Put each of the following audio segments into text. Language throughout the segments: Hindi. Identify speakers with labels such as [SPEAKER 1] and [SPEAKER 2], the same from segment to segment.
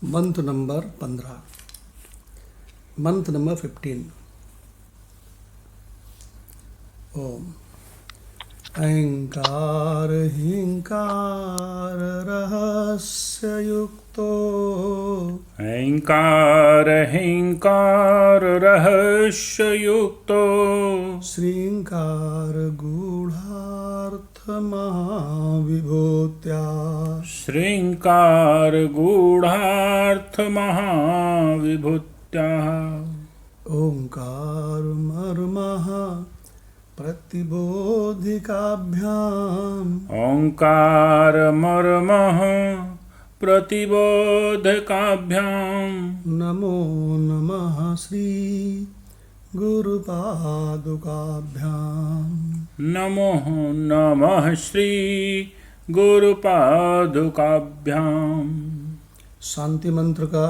[SPEAKER 1] मंत्र नंबर 15। मंत्र नंबर 15। ओम ऐंकार हिंकार रहस्य युक्तो
[SPEAKER 2] ऐंकार हिंकार रहस्ययुक्तो
[SPEAKER 1] श्रींकार गूढ़ार्थ महाविभूत्या
[SPEAKER 2] श्रृंकार गूढ़ार्थ महाविभूत्याः
[SPEAKER 1] ओंकार मर्मः प्रतिबोधिकाभ्याम्
[SPEAKER 2] ओंकार मर्मः प्रतिबोधकाभ्यां
[SPEAKER 1] नमो नमः श्री गुरुपादुकाभ्याम्
[SPEAKER 2] नमो नमः श्री गुरुपादुकाभ्यां।
[SPEAKER 1] शांति मंत्र का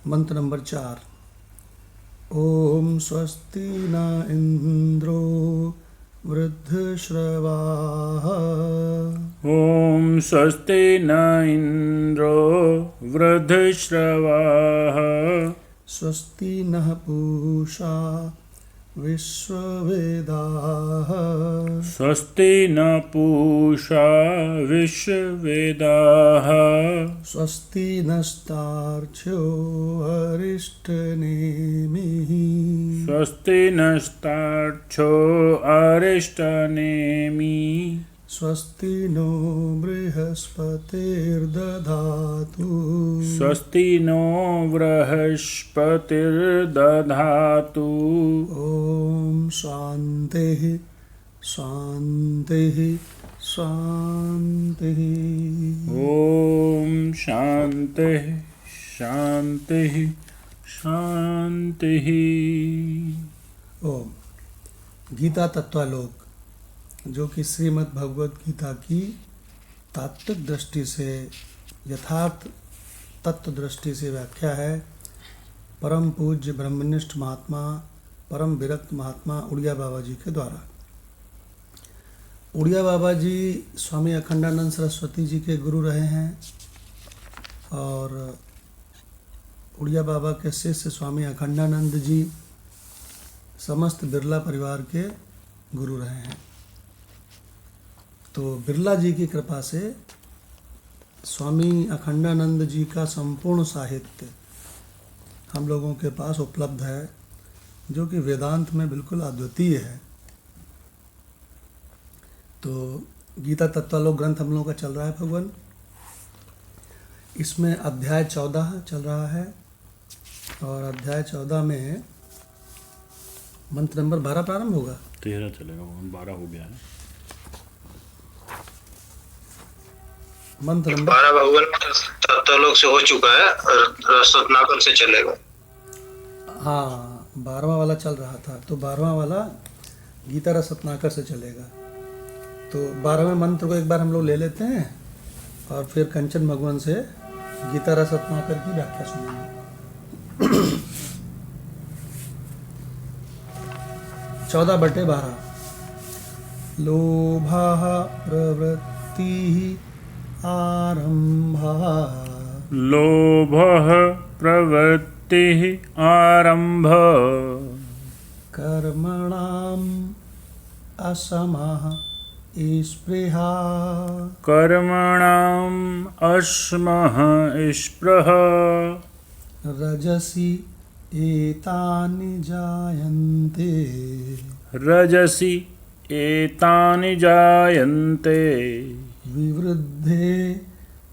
[SPEAKER 1] मंत्र नंबर 4। ओम स्वस्ति न इंद्रो वृद्धश्रवाः
[SPEAKER 2] ॐ स्वस्ति न इन्द्रो वृद्धश्रवाः
[SPEAKER 1] स्वस्ति नः पूषा विश्ववेदाः
[SPEAKER 2] स्वस्ति न पूषा विश्ववेदाः
[SPEAKER 1] स्वस्ति नस्तार्क्ष्यो अरिष्टनेमिः
[SPEAKER 2] स्वस्ति नस्तार्क्ष्यो अरिष्टनेमि
[SPEAKER 1] स्वस्ति नो बृहस्पतिर्दधातु
[SPEAKER 2] स्वस्ति नो बृहस्पतिर्दधातु।
[SPEAKER 1] ॐ शान्तिः शान्तिः शान्तिः।
[SPEAKER 2] ॐ शान्तिः शान्तिः शान्तिः।
[SPEAKER 1] ओम गीता तत्वालोक, जो कि श्रीमद् भगवद गीता की तात्विक दृष्टि से, यथार्थ तत्व दृष्टि से व्याख्या है परम पूज्य ब्रह्मनिष्ठ महात्मा, परम विरक्त महात्मा उड़िया बाबा जी के द्वारा। उड़िया बाबा जी स्वामी अखंडानंद सरस्वती जी के गुरु रहे हैं और उड़िया बाबा के शिष्य स्वामी अखंडानंद जी समस्त बिरला परिवार के गुरु रहे हैं। तो बिरला जी की कृपा से स्वामी अखंडानंद जी का संपूर्ण साहित्य हम लोगों के पास उपलब्ध है, जो कि वेदांत में बिल्कुल अद्वितीय है। तो गीता तत्वालोक ग्रंथ हम लोगों का चल रहा है भगवान। इसमें अध्याय 14 चल रहा है और अध्याय 14 में मंत्र नंबर 12 प्रारंभ होगा।
[SPEAKER 2] 13 चलेगा, 12 हो गया है।
[SPEAKER 1] मंत्र नंबर
[SPEAKER 3] 12 भगवान तत्वलोक से हो चुका है और रत्नाकर से चलेगा।
[SPEAKER 1] हाँ, 12वां वाला चल रहा था, तो 12वां वाला गीता रस रत्नाकर से चलेगा। तो 12वें मंत्र को एक बार हम लोग ले लेते हैं और फिर कंचन भगवान से गीता रस रत्नाकर की व्याख्या सुनेंगे। 14/12 लोभः प्रवृत्तिः आरम्भः
[SPEAKER 2] लोभः प्रवृत्तिः आरम्भः
[SPEAKER 1] कर्मणाम् असमः स्पृहा
[SPEAKER 2] कर्मणाम् अश्मः स्पृहा
[SPEAKER 1] रजसि एतानि जायन्ते
[SPEAKER 2] रजसि एतानि जायन्ते
[SPEAKER 1] विवृद्धे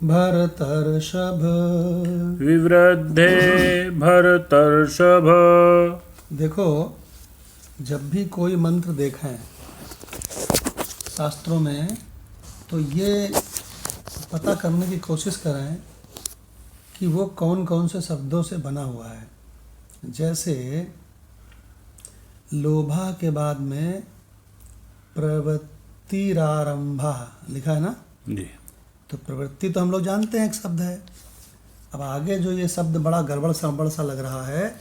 [SPEAKER 1] भरतर्षभ।
[SPEAKER 2] विवृद्धे भरतर्षभ।
[SPEAKER 1] देखो, जब भी कोई मंत्र देखें शास्त्रों में, तो ये पता करने की कोशिश करें कि वो कौन कौन से शब्दों से बना हुआ है। जैसे लोभा के बाद में प्रवृत्तिरारंभा लिखा है ना
[SPEAKER 2] जी।
[SPEAKER 1] तो प्रवृत्ति तो हम लोग जानते हैं एक शब्द है। अब आगे जो ये शब्द बड़ा गड़बड़ सा लग रहा है,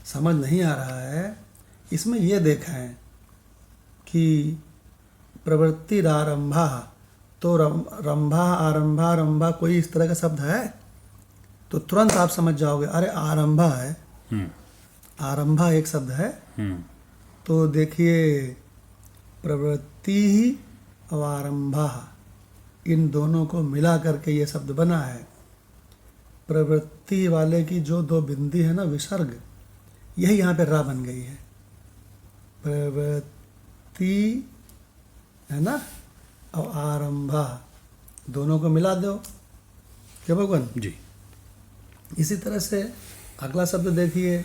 [SPEAKER 1] समझ नहीं आ रहा है, इसमें ये देखें कि प्रवृत्तिरारंभा, तो रंभा आरंभा रंभा कोई इस तरह का शब्द है? तो तुरंत आप समझ जाओगे, अरे आरंभा है, आरंभा एक शब्द है। तो देखिए प्रवृत्ति ही और आरंभा, इन दोनों को मिला करके ये शब्द बना है। प्रवृत्ति वाले की जो दो बिंदी है ना, विसर्ग, यही यहाँ पे रा बन गई है। प्रवृत्ति है ना, और आरंभा, दोनों को मिला दो क्या भगवान
[SPEAKER 2] जी।
[SPEAKER 1] इसी तरह से अगला शब्द देखिए,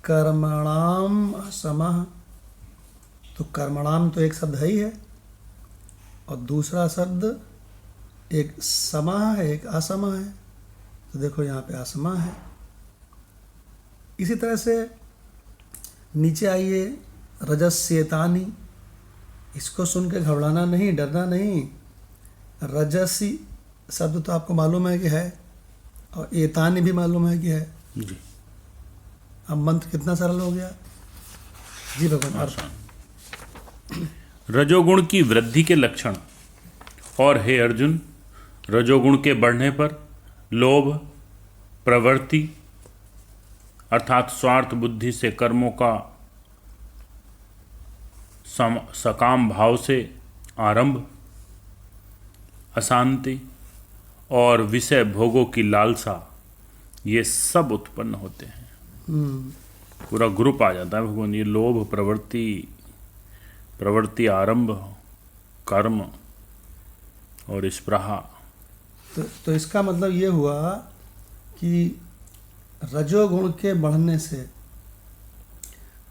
[SPEAKER 1] कर्मणाम असमः। तो कर्मणाम तो एक शब्द है ही है, और दूसरा शब्द एक समः है, एक असमः है। तो देखो यहाँ पे असमः है। इसी तरह से नीचे आइए, रजस्येतानि। इसको सुन के घबराना नहीं, डरना नहीं। रजसी शब्द तो आपको मालूम है कि है, और एतानि भी मालूम है कि है
[SPEAKER 2] जी।
[SPEAKER 1] अब मंत्र कितना सरल हो गया जी भगवान।
[SPEAKER 2] आसान। रजोगुण की वृद्धि के लक्षण। और हे अर्जुन, रजोगुण के बढ़ने पर लोभ, प्रवृत्ति अर्थात स्वार्थ बुद्धि से कर्मों का सकाम भाव से आरंभ, अशांति और विषय भोगों की लालसा, ये सब उत्पन्न होते हैं। पूरा ग्रुप आ जाता है भगवान। ये लोभ, प्रवृत्ति आरंभ, कर्म और स्पृहा।
[SPEAKER 1] तो इसका मतलब ये हुआ कि रजोगुण के बढ़ने से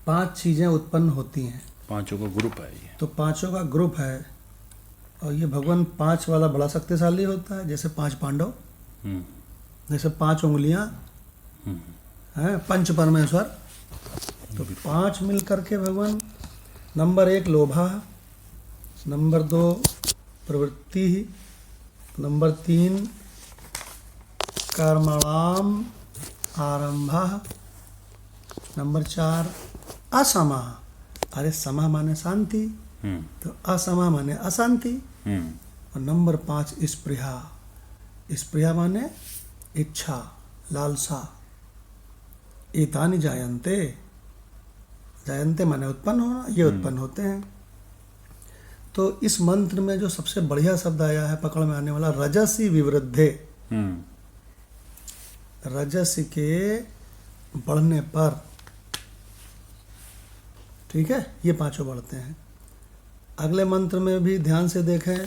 [SPEAKER 1] 5 चीज़ें उत्पन्न होती हैं।
[SPEAKER 2] 5 का ग्रुप है ये।
[SPEAKER 1] तो 5 का ग्रुप है, और ये भगवान 5 वाला बड़ा शक्तिशाली होता है। जैसे 5 पांडव, जैसे 5 उंगलियां हैं, पंच परमेश्वर। तो 5 मिल करके भगवान, नंबर 1 लोभा, नंबर 2 प्रवृत्ति, नंबर 3 कर्मणाम आरंभा, नंबर 4 असमः। अरे समः माने शांति, तो असमः माने अशांति। और नंबर 5 स्पृहा। स्पृहा माने इच्छा, लालसा। एतानि जायन्ते, जायन्ते माने उत्पन्न होना, ये उत्पन्न होते हैं। तो इस मंत्र में जो सबसे बढ़िया शब्द आया है पकड़ में आने वाला, रजसी विवृद्धे। रजस के बढ़ने पर, ठीक है, ये 5 बढ़ते हैं। अगले मंत्र में भी ध्यान से देखें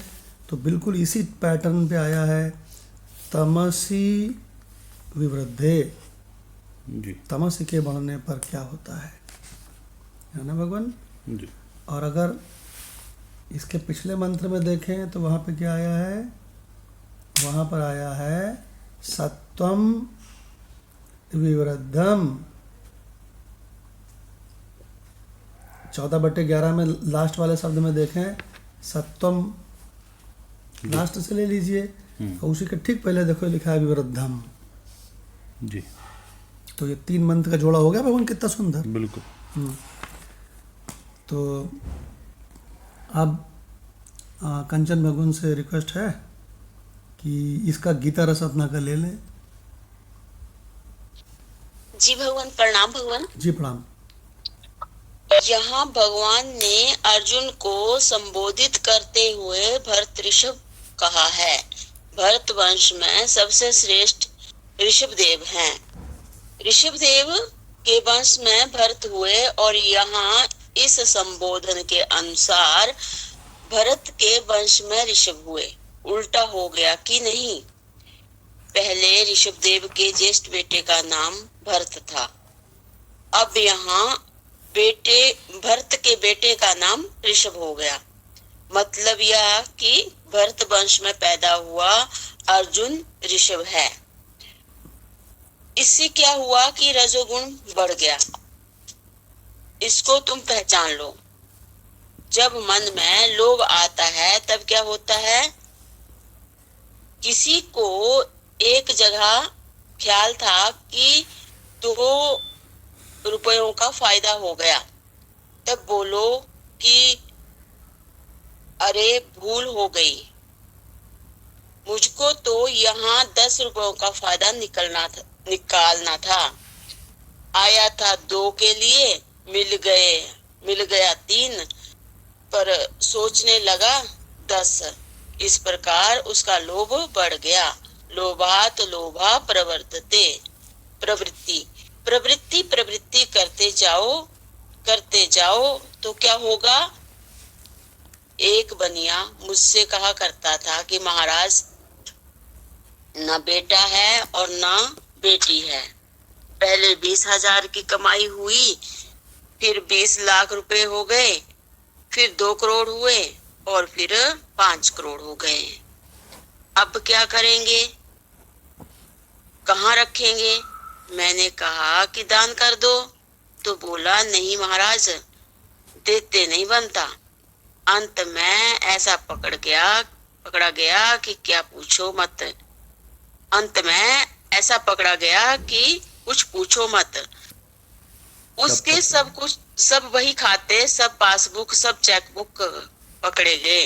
[SPEAKER 1] तो बिल्कुल इसी पैटर्न पे आया है, तमसी विवृद्धे।
[SPEAKER 2] जी।
[SPEAKER 1] तमस के बढ़ने पर क्या होता है ना भगवान
[SPEAKER 2] जी।
[SPEAKER 1] और अगर इसके पिछले मंत्र में देखें तो वहाँ पे क्या आया है, वहाँ पर आया है सत्वम विवृद्धम। 14/11 में लास्ट वाले शब्द में देखें, सत्वम लास्ट से ले लीजिए, और उसी के ठीक पहले देखो लिखा है विवृद्धम।
[SPEAKER 2] जी।
[SPEAKER 1] तो ये 3 मंत्र का जोड़ा हो गया भगवान, कितना सुंदर।
[SPEAKER 2] बिल्कुल।
[SPEAKER 1] तो अब कंचन भगवान से रिक्वेस्ट है कि इसका गीता रस अपना का ले लें।
[SPEAKER 4] जी भगवान, प्रणाम भगवान।
[SPEAKER 1] जी प्रणाम।
[SPEAKER 4] यहाँ भगवान ने अर्जुन को संबोधित करते हुए भरत ऋषभ कहा है। भरत वंश में सबसे श्रेष्ठ ऋषभ देव हैं। ऋषभ देव के वंश में भरत हुए, और यहाँ इस संबोधन के अनुसार भरत के वंश में ऋषभ हुए। उल्टा हो गया कि नहीं? पहले ऋषभ देव के ज्येष्ठ बेटे का नाम भरत था, अब यहाँ भरत के बेटे का नाम ऋषभ हो गया। मतलब यह कि भरत वंश में पैदा हुआ अर्जुन ऋषभ है। इससे क्या हुआ कि रजोगुण बढ़ गया। इसको तुम पहचान लो। जब मन में लोभ आता है तब क्या होता है, किसी को एक जगह ख्याल था कि 2 रुपयों का फायदा हो गया, तब बोलो कि अरे भूल हो गई, मुझको तो यहाँ 10 रुपयों का फायदा निकालना था। आया था 2 के लिए, मिल गया 3, पर सोचने लगा 10। इस प्रकार उसका लोभ बढ़ गया। लोभात लोभा प्रवर्तते। प्रवृत्ति करते जाओ तो क्या होगा। एक बनिया मुझसे कहा करता था कि महाराज, न बेटा है और न बेटी है। पहले 20,000 की कमाई हुई, फिर 20 लाख रुपए हो गए, फिर 2 करोड़ हुए और फिर 5 करोड़ हो गए। अब क्या करेंगे, कहाँ रखेंगे। मैंने कहा कि दान कर दो, तो बोला नहीं महाराज, देते नहीं बनता। अंत में ऐसा पकड़ा गया कि क्या पूछो मत। अंत में ऐसा पकड़ा गया कि कुछ पूछो मत। उसके सब वही खाते, सब पासबुक, सब चेकबुक पकड़े गए।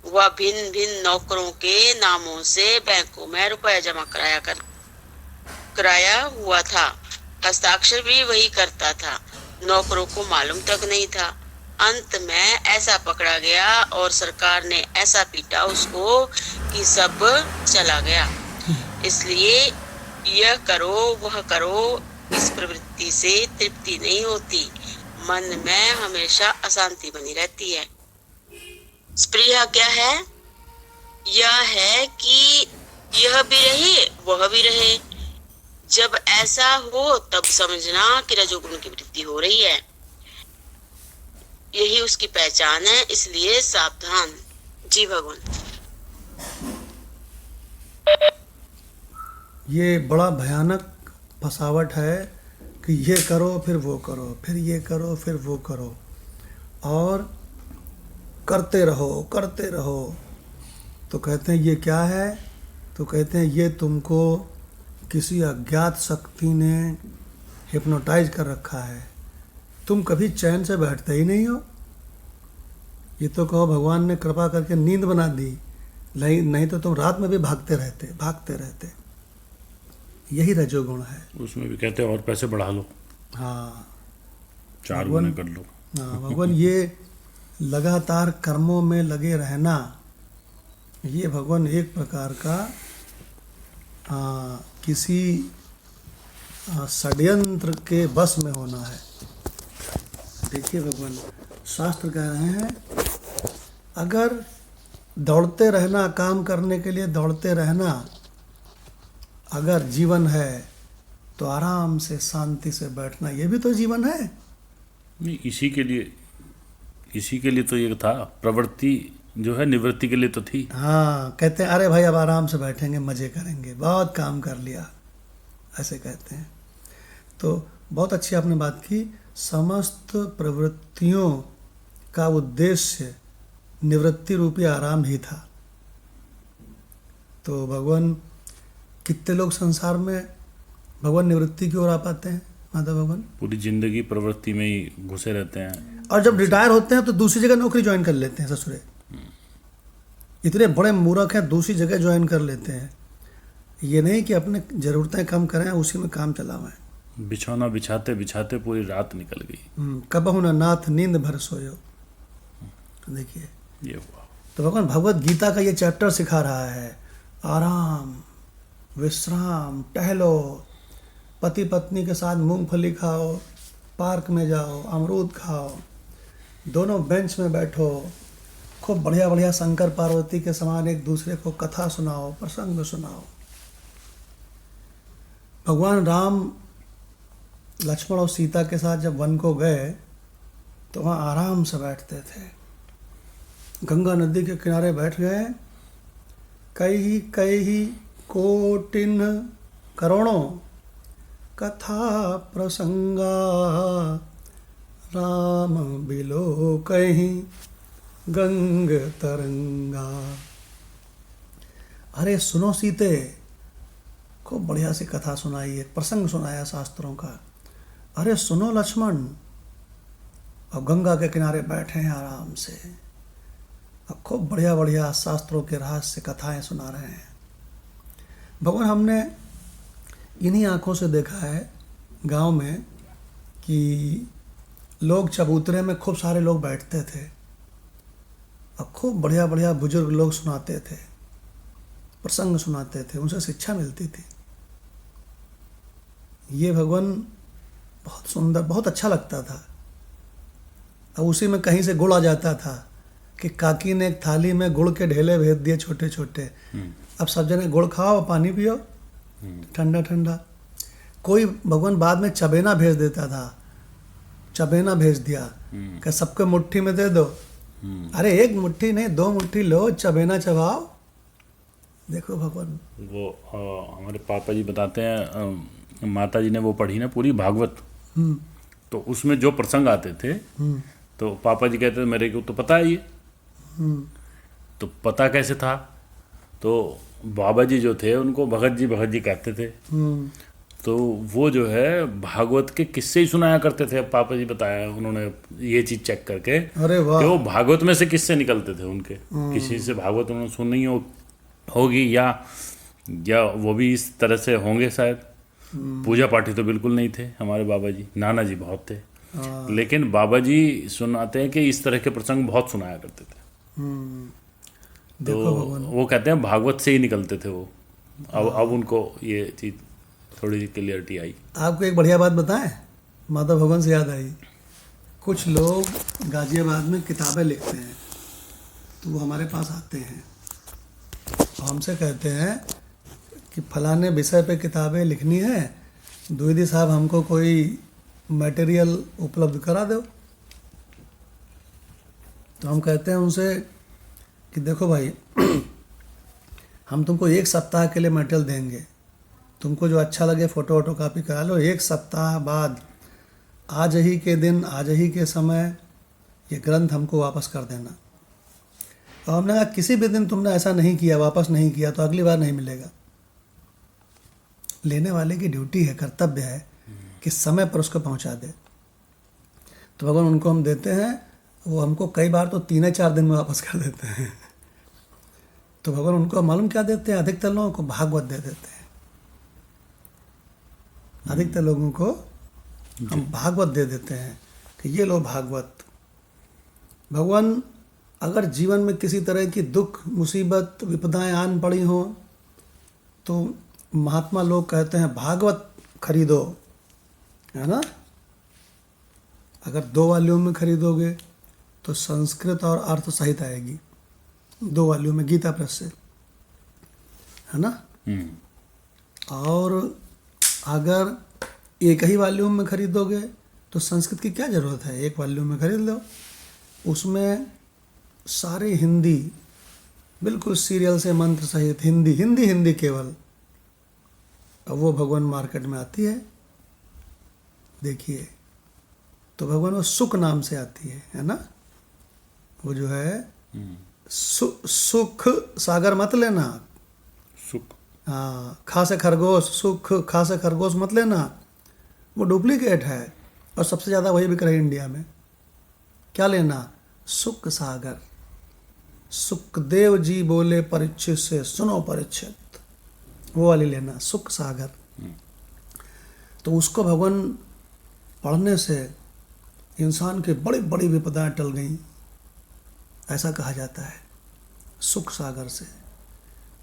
[SPEAKER 4] वह भिन्न भिन्न नौकरों के नामों से बैंकों में रुपया जमा कराया हुआ था। हस्ताक्षर भी वही करता था, नौकरों को मालूम तक नहीं था। अंत में ऐसा पकड़ा गया और सरकार ने ऐसा पीटा उसको कि सब चला गया। इसलिए यह करो वह करो, इस प्रवृत्ति से तृप्ति नहीं होती, मन में हमेशा अशांति बनी रहती है। स्पृहा क्या है, यह है कि यह भी रहे वह भी रहे। जब ऐसा हो तब समझना कि रजोगुण की वृद्धि हो रही है, यही उसकी पहचान है, इसलिए सावधान। जी भगवान।
[SPEAKER 1] ये बड़ा भयानक फसावट है कि ये करो फिर वो करो, फिर ये करो फिर वो करो, और करते रहो। तो कहते हैं ये क्या है, तो कहते हैं ये तुमको किसी अज्ञात शक्ति ने हिप्नोटाइज कर रखा है। तुम कभी चैन से बैठते ही नहीं हो। ये तो कहो भगवान ने कृपा करके नींद बना दी, नहीं तो तुम रात में भी भागते रहते। यही रजोगुण है।
[SPEAKER 2] उसमें भी कहते हैं और पैसे बढ़ा लो,
[SPEAKER 1] हाँ
[SPEAKER 2] 4 गुना कर लो।
[SPEAKER 1] हाँ भगवान, ये लगातार कर्मों में लगे रहना, ये भगवान एक प्रकार का किसी षड्यंत्र के बस में होना है। देखिए भगवान शास्त्र कह रहे हैं, अगर दौड़ते रहना, काम करने के लिए दौड़ते रहना अगर जीवन है, तो आराम से शांति से बैठना ये भी तो जीवन है।
[SPEAKER 2] नहीं, इसी के लिए तो ये था, प्रवृत्ति जो है निवृत्ति के लिए तो थी।
[SPEAKER 1] हाँ, कहते हैं अरे भाई अब आराम से बैठेंगे, मजे करेंगे, बहुत काम कर लिया, ऐसे कहते हैं। तो बहुत अच्छी आपने बात की। समस्त प्रवृत्तियों का उद्देश्य निवृत्ति रूपी आराम ही था। तो भगवान, कितने लोग संसार में भगवान निवृत्ति की ओर आ पाते हैं माता भगवान?
[SPEAKER 2] पूरी जिंदगी प्रवृत्ति में ही घुसे रहते हैं,
[SPEAKER 1] और जब रिटायर होते हैं तो दूसरी जगह नौकरी ज्वाइन कर लेते हैं। ससुरे इतने बड़े मूर्ख हैं, दूसरी जगह ज्वाइन कर लेते हैं। ये नहीं कि अपने ज़रूरतें कम करें, उसी में काम चलावें।
[SPEAKER 2] बिछौना बिछाते बिछाते पूरी रात निकल गई।
[SPEAKER 1] कबहु न नाथ नींद भर सोयो। देखिए
[SPEAKER 2] ये हुआ।
[SPEAKER 1] तो भगवान भगवत गीता का ये चैप्टर सिखा रहा है, आराम, विश्राम, टहलो, पति पत्नी के साथ मूंगफली खाओ, पार्क में जाओ, अमरूद खाओ, दोनों बेंच में बैठो, खूब बढ़िया बढ़िया शंकर पार्वती के समान एक दूसरे को कथा सुनाओ, प्रसंग सुनाओ। भगवान राम लक्ष्मण और सीता के साथ जब वन को गए तो वहाँ आराम से बैठते थे, गंगा नदी के किनारे बैठ गए। कई कोटिन करोड़ों कथा प्रसंगा, राम बिलो कहीं गंग तरंगा। अरे सुनो सीते, खूब बढ़िया सी कथा सुनाई, एक प्रसंग सुनाया शास्त्रों का। अरे सुनो लक्ष्मण, अब गंगा के किनारे बैठे हैं आराम से, अब खूब बढ़िया बढ़िया शास्त्रों के रहस्य कथाएं सुना रहे हैं। भगवान हमने इन्हीं आँखों से देखा है गांव में कि लोग चबूतरे में खूब सारे लोग बैठते थे और खूब बढ़िया बढ़िया बुजुर्ग लोग सुनाते थे, प्रसंग सुनाते थे, उनसे शिक्षा मिलती थी। ये भगवान बहुत सुंदर, बहुत अच्छा लगता था। अब उसी में कहीं से गुड़ आ जाता था कि काकी ने एक थाली में गुड़ के ढेले भेज दिए छोटे छोटे। अब सब जने गुड़ खाओ, पानी पियो ठंडा ठंडा। कोई भगवान बाद में चबेना भेज देता था, चबेना भेज दिया कि सबके मुट्ठी में दे दो। अरे एक मुट्ठी नहीं, 2 मुट्ठी लो, चबेना चबाओ। देखो भगवान
[SPEAKER 2] वो हमारे पापा जी बताते हैं, माता जी ने वो पढ़ी ना पूरी भागवत, तो उसमें जो प्रसंग आते थे तो पापा जी कहते थे मेरे को तो पता है ये। तो पता कैसे था? तो बाबा जी जो थे उनको भगत जी कहते थे। तो वो जो है भागवत के किस्से ही सुनाया करते थे। अब पापा जी बताया उन्होंने ये चीज़ चेक करके
[SPEAKER 1] अरे वाह,
[SPEAKER 2] कि वो भागवत में से किस्से निकलते थे उनके। किसी से भागवत उन्होंने सुनी होगी या वो भी इस तरह से होंगे शायद। पूजा पाठी तो बिल्कुल नहीं थे हमारे बाबा जी, नाना जी बहुत थे, लेकिन बाबा जी सुनाते हैं कि इस तरह के प्रसंग बहुत सुनाया करते थे। तो वो कहते हैं भागवत से ही निकलते थे वो। अब उनको ये चीज़ थोड़ी क्लियरिटी आई।
[SPEAKER 1] आपको एक बढ़िया बात बताएं, माता भगवान से याद आई। कुछ लोग गाजियाबाद में किताबें लिखते हैं, तो वो हमारे पास आते हैं और हमसे कहते हैं कि फलाने विषय पे किताबें लिखनी है, द्विवेदी साहब हमको कोई मटेरियल उपलब्ध करा दो। तो हम कहते हैं उनसे कि देखो भाई हम तुमको 1 सप्ताह के लिए मटेरियल देंगे, तुमको जो अच्छा लगे फ़ोटो वोटो कॉपी करा लो। 1 सप्ताह बाद आज ही के दिन, आज ही के समय ये ग्रंथ हमको वापस कर देना। और हमने कहा किसी भी दिन तुमने ऐसा नहीं किया, वापस नहीं किया, तो अगली बार नहीं मिलेगा। लेने वाले की ड्यूटी है, कर्तव्य है कि समय पर उसको पहुंचा दे। तो भगवान उनको हम देते हैं, वो हमको कई बार तो 3-4 दिन में वापस कर देते हैं। तो भगवान उनको मालूम क्या देते हैं, अधिकतर लोगों को भागवत दे देते हैं। अधिकतर लोगों को हम भागवत दे देते हैं कि ये लो भागवत। भगवान अगर जीवन में किसी तरह की दुख, मुसीबत, विपदाएं आन पड़ी हों तो महात्मा लोग कहते हैं भागवत खरीदो, है ना। अगर 2 वॉल्यूम में खरीदोगे तो संस्कृत और अर्थ सहित आएगी, 2 वॉल्यूम में, गीता प्रेस से, है ना। और अगर एक ही वॉल्यूम में खरीदोगे तो संस्कृत की क्या ज़रूरत है, 1 वॉल्यूम में खरीद लो। उसमें सारे हिंदी, बिल्कुल सीरियल से मंत्र सहित हिंदी केवल। अब वो भगवान मार्केट में आती है, देखिए। तो भगवान वो सुख नाम से आती है ना। वो जो है सुख सागर मत लेना,
[SPEAKER 2] सुख,
[SPEAKER 1] हाँ, खा से खरगोश, सुख खा से खरगोश मत लेना, वो डुप्लीकेट है। और सबसे ज़्यादा वही बिक रही है इंडिया में। क्या लेना, सुख सागर। सुखदेव जी बोले परीक्षित से, सुनो परीक्षित, वो वाली लेना, सुख सागर। तो उसको भगवान पढ़ने से इंसान की बड़ी बड़ी विपदाएं टल गई, ऐसा कहा जाता है। सुख सागर से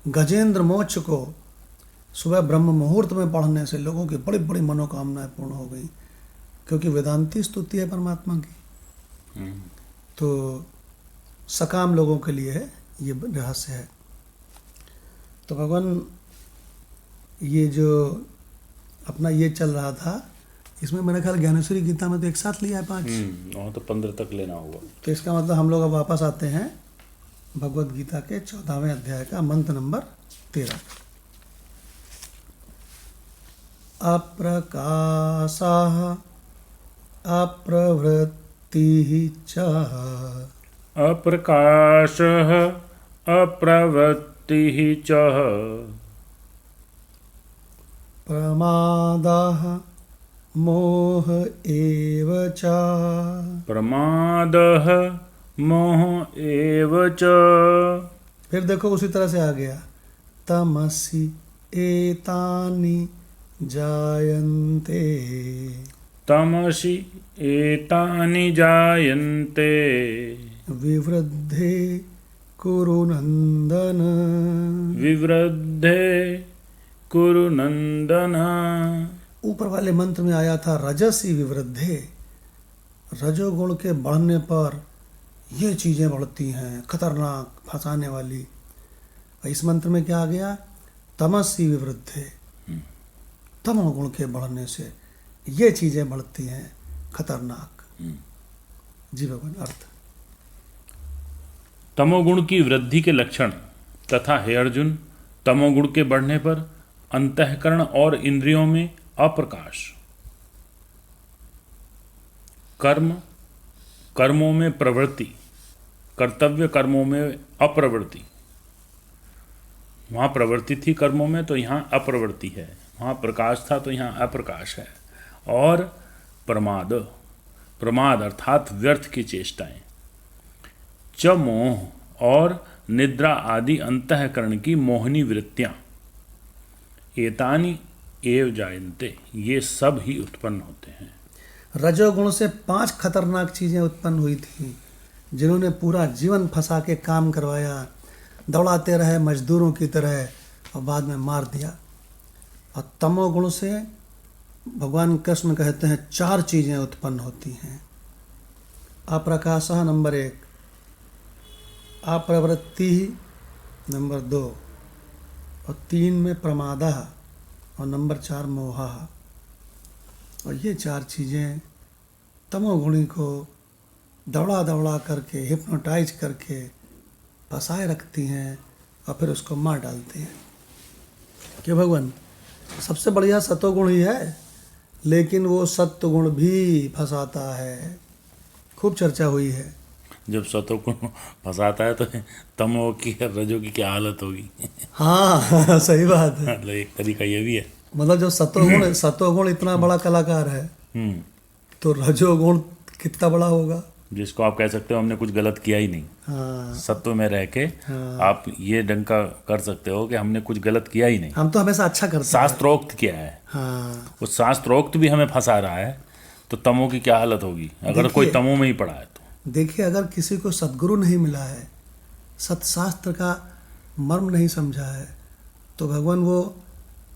[SPEAKER 1] गजेंद्र मोक्ष को सुबह ब्रह्म मुहूर्त में पढ़ने से लोगों की बड़ी बड़ी मनोकामनाएं पूर्ण हो गई, क्योंकि वेदांती स्तुति है परमात्मा की। तो सकाम लोगों के लिए ये रहस्य है। तो भगवान ये जो अपना ये चल रहा था, इसमें मेरा ख्याल ज्ञानेश्वरी गीता में तो एक साथ लिया है 5,
[SPEAKER 2] वहाँ तो 15 तक लेना होगा।
[SPEAKER 1] तो इसका मतलब हम लोग अब वापस आते हैं भगवत गीता के 14वें अध्याय का मंत्र नंबर 13। अप्रकाशः अप्रवृत्तिः च,
[SPEAKER 2] अप्रकाशः अप्रवृत्तिः च,
[SPEAKER 1] प्रमादः मोह एव च,
[SPEAKER 2] प्रमादः मोह एव च।
[SPEAKER 1] फिर देखो उसी तरह से आ गया, तमसि एतानि जायन्ते
[SPEAKER 2] तमसि एतानि जायन्ते
[SPEAKER 1] विवृद्धे कुरु नन्दन।
[SPEAKER 2] विवृद्धे कुरु नंदन।
[SPEAKER 1] ऊपर वाले मंत्र में आया था रजसी विवृद्धे, रजोगुण के बढ़ने पर ये चीज़ें बढ़ती हैं खतरनाक फंसाने वाली। इस मंत्र में क्या आ गया? तमसी विवृद्धे, तमोगुण के बढ़ने से ये चीज़ें बढ़ती हैं खतरनाक। जी भगवान। अर्थ
[SPEAKER 2] तमोगुण की वृद्धि के लक्षण तथा हे अर्जुन, तमोगुण के बढ़ने पर अंतःकरण और इंद्रियों में अप्रकाश, कर्मों में प्रवृत्ति, कर्तव्य कर्मों में अप्रवृत्ति। वहाँ प्रवृत्ति थी कर्मों में तो यहाँ अप्रवृत्ति है, वहाँ प्रकाश था तो यहाँ अप्रकाश है। और प्रमाद अर्थात व्यर्थ की चेष्टाएं, च मोह और निद्रा आदि अंतःकरण की मोहनी वृत्तियाँ, एतानि एव जायन्ते, ये सब ही उत्पन्न होते हैं।
[SPEAKER 1] रजोगुण से 5 खतरनाक चीज़ें उत्पन्न हुई थी जिन्होंने पूरा जीवन फंसा के काम करवाया, दौड़ाते रहे मजदूरों की तरह और बाद में मार दिया। और तमोगुण से भगवान कृष्ण कहते हैं 4 चीज़ें उत्पन्न होती हैं। अप्रकाशः नंबर 1, अप्रवृत्ति नंबर 2, और 3 में प्रमादः, और नंबर 4 मोहः। और ये 4 चीज़ें तमोगुणी को दौड़ा दौड़ा करके, हिप्नोटाइज करके फंसाए रखती हैं और फिर उसको मार डालती हैं। कि भगवान सबसे बढ़िया सतोगुण ही है, लेकिन वो सत्वगुण भी फंसाता है। खूब चर्चा हुई है।
[SPEAKER 2] जब सतोगुण फंसाता है तो तमो की रजो की क्या हालत होगी।
[SPEAKER 1] हाँ सही बात है।
[SPEAKER 2] एक तरीका ये भी है।
[SPEAKER 1] मतलब जो सतोगुण इतना बड़ा कलाकार है तो रजोगुण कितना बड़ा होगा।
[SPEAKER 2] जिसको आप कह सकते हो हमने कुछ गलत किया ही नहीं।
[SPEAKER 1] हाँ,
[SPEAKER 2] सत्व में रह के आप ये डंका कर सकते हो कि हमने कुछ गलत किया ही नहीं,
[SPEAKER 1] हम तो हमेशा अच्छा करते हैं।
[SPEAKER 2] शास्त्रोक्त किया है।
[SPEAKER 1] हाँ,
[SPEAKER 2] उस शास्त्रोक्त भी हमें फंसा रहा है तो तमो की क्या हालत होगी अगर कोई तमो में ही पड़ा है तो।
[SPEAKER 1] देखिए, अगर किसी को सद्गुरु नहीं मिला है, सत्शास्त्र का मर्म नहीं समझा है, तो भगवान वो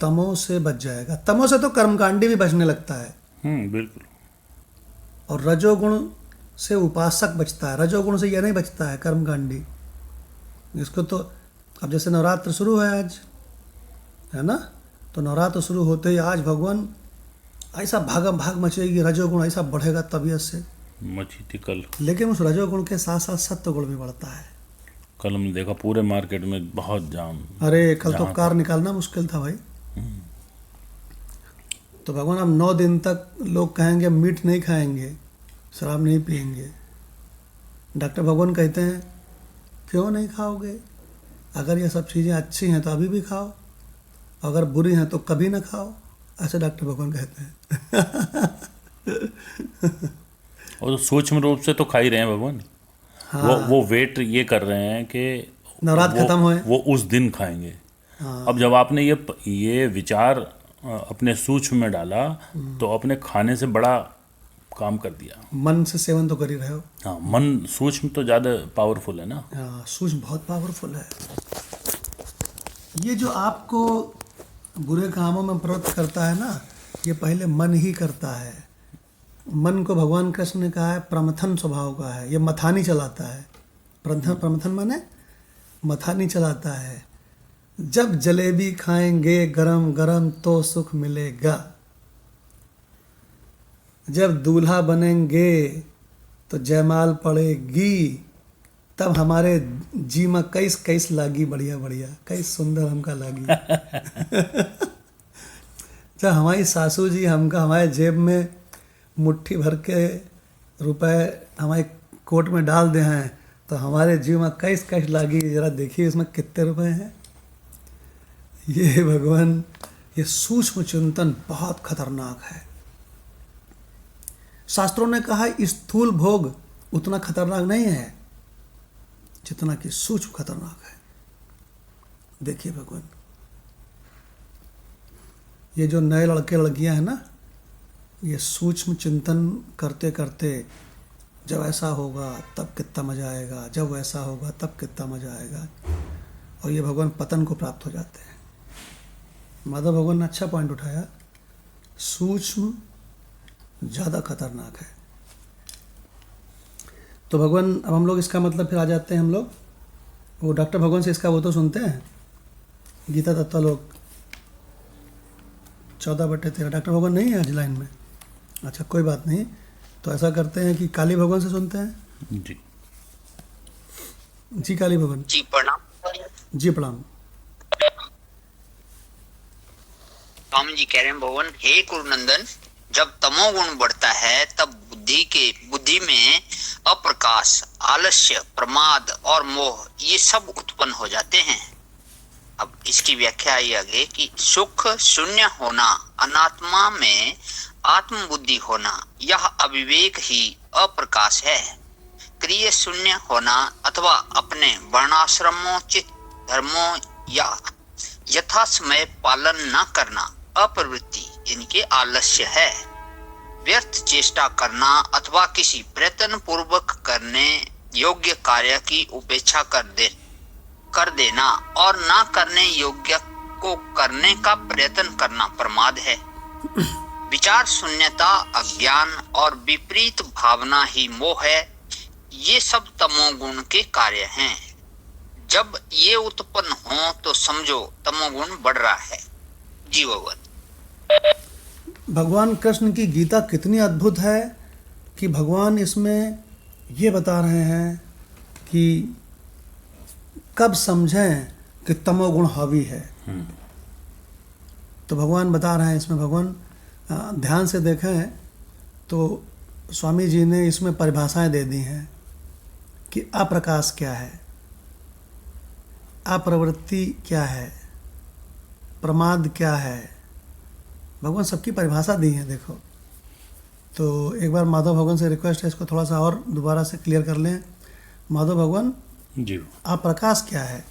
[SPEAKER 1] तमो से बच जाएगा। तमो से तो कर्मकांडी भी बचने लगता है।
[SPEAKER 2] बिल्कुल।
[SPEAKER 1] और रजोगुण से उपासक बचता है, रजोगुण से यह नहीं बचता है कर्मकांडी। इसको तो अब जैसे नवरात्र शुरू है आज, है ना, तो नवरात्र शुरू होते ही आज भगवान ऐसा भागम भाग मचेगी, रजोगुण ऐसा बढ़ेगा तबीयत से,
[SPEAKER 2] मची थी कल।
[SPEAKER 1] लेकिन उस रजोगुण के साथ साथ सत्वगुण भी बढ़ता है।
[SPEAKER 2] कल हमने देखा पूरे मार्केट में बहुत जाम।
[SPEAKER 1] अरे कल तो कार निकालना मुश्किल था भाई। तो भगवान अब 9 दिन तक लोग कहेंगे मीट नहीं खाएंगे, शराब नहीं पिएंगे। डॉक्टर भगवान कहते हैं क्यों नहीं खाओगे? अगर ये सब चीज़ें अच्छी हैं तो अभी भी खाओ, अगर बुरी हैं तो कभी ना खाओ, ऐसे डॉक्टर भगवान कहते हैं।
[SPEAKER 2] और तो सूक्ष्म रूप से तो खा ही रहे हैं भगवान।
[SPEAKER 1] हाँ।
[SPEAKER 2] वो वेट ये कर रहे हैं कि
[SPEAKER 1] नवरात्र खत्म होए,
[SPEAKER 2] वो उस दिन खाएंगे।
[SPEAKER 1] हाँ।
[SPEAKER 2] अब जब आपने ये विचार अपने सूक्ष्म में डाला तो अपने खाने से बड़ा काम कर दिया।
[SPEAKER 1] मन से सेवन तो कर ही रहे हो।
[SPEAKER 2] हाँ, मन सूक्ष्म तो ज़्यादा पावरफुल है ना।
[SPEAKER 1] हाँ, सूक्ष्म बहुत पावरफुल है। ये जो आपको बुरे कामों में प्रवृत्त करता है ना, ये पहले मन ही करता है। मन को भगवान कृष्ण ने कहा है प्रमथन स्वभाव का है, ये मथानी चलाता है। प्रमथन माने मथानी चलाता है। जब जलेबी खाएंगे गरम गरम तो सुख मिलेगा, जब दूल्हा बनेंगे तो जयमाल पड़ेगी, तब हमारे जी में कैस कैस लागी, बढ़िया बढ़िया कैस सुंदर हमका लागी। जब हमारी सासू जी हमका हमारे जेब में मुट्ठी भर के रुपए हमारे कोट में डाल दे हैं तो हमारे जीव में कैस कैस लागी, जरा देखिए इसमें कितने रुपए हैं। ये भगवान, ये सूक्ष्म चिंतन बहुत खतरनाक है। शास्त्रों ने कहा स्थूल भोग उतना खतरनाक नहीं है जितना कि सूक्ष्म खतरनाक है। देखिए भगवान, ये जो नए लड़के लड़कियां हैं ना, ये सूक्ष्म चिंतन करते करते जब ऐसा होगा तब कितना मज़ा आएगा, जब वैसा होगा तब कितना मज़ा आएगा, और ये भगवान पतन को प्राप्त हो जाते हैं। माधव भगवान ने अच्छा पॉइंट उठाया, सूक्ष्म ज़्यादा खतरनाक है। तो भगवान, अब हम लोग इसका मतलब फिर आ जाते हैं, हम लोग वो डॉक्टर भगवान से इसका वो तो सुनते हैं, गीता तत्वलोक 14/13। डॉक्टर भगवान नहीं है आज लाइन में, अच्छा कोई बात नहीं। तो ऐसा करते हैं कि काली भगवान से सुनते हैं।
[SPEAKER 2] जी
[SPEAKER 1] जी काली भगवान
[SPEAKER 5] जी प्रणाम।
[SPEAKER 1] जी प्रणाम।
[SPEAKER 5] स्वामी जी कह रहे हैं, भगवान हे कुरुनंदन, जब तमोगुण बढ़ता है तब बुद्धि में अप्रकाश, आलस्य, प्रमाद और मोह ये सब उत्पन्न हो जाते हैं। अब इसकी व्याख्या आई आगे कि सुख शून्य होना, अनात्मा में आत्म बुद्धि होना, यह अविवेक ही अप्रकाश है। क्रिय शून्य होना अथवा अपने वर्णाश्रमोचित धर्मों या यथा समय पालन न करना अप्रवृत्ति यानी कि आलस्य है। व्यर्थ चेष्टा करना अथवा किसी प्रयत्न पूर्वक करने योग्य कार्य की उपेक्षा कर देना और ना करने योग्य को करने का प्रयत्न करना प्रमाद है। विचार शून्यता, अज्ञान और विपरीत भावना ही मोह है। ये सब तमोगुण के कार्य हैं। जब ये उत्पन्न हो तो समझो तमोगुण बढ़ रहा है। जी भगवान।
[SPEAKER 1] भगवान कृष्ण की गीता कितनी अद्भुत है कि भगवान इसमें ये बता रहे हैं कि कब समझें कि तमोगुण हावी है। तो भगवान बता रहे हैं इसमें, भगवान ध्यान से देखें तो स्वामी जी ने इसमें परिभाषाएं दे दी हैं कि अप्रकाश क्या है, अप्रवृत्ति क्या है, प्रमाद क्या है। भगवान सबकी परिभाषा दी है। देखो, तो एक बार माधव भगवान से रिक्वेस्ट है, इसको थोड़ा सा और दोबारा से क्लियर कर लें। माधव भगवान
[SPEAKER 2] जी,
[SPEAKER 1] अप्रकाश क्या है?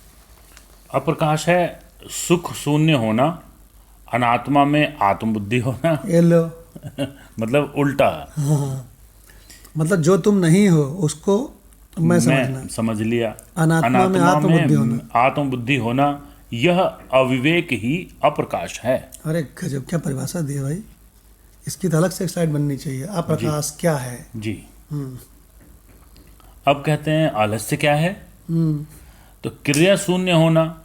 [SPEAKER 2] अप्रकाश है सुख शून्य होना, अनात्मा में आत्मबुद्धि होना।
[SPEAKER 1] ये लो
[SPEAKER 2] मतलब उल्टा।
[SPEAKER 1] हाँ, मतलब जो तुम नहीं हो उसको मैं समझना,
[SPEAKER 2] समझ लिया।
[SPEAKER 1] अनात्मा में आत्मबुद्धि होना,
[SPEAKER 2] आत्मबुद्धि होना, यह अविवेक ही अप्रकाश है।
[SPEAKER 1] अरे गजब, क्या परिभाषा दी है भाई। इसकी तो अलग से एक स्लाइड बननी चाहिए। अप्रकाश क्या है?
[SPEAKER 2] जी। अब कहते हैं आलस्य क्या है। तो क्रिया शून्य होना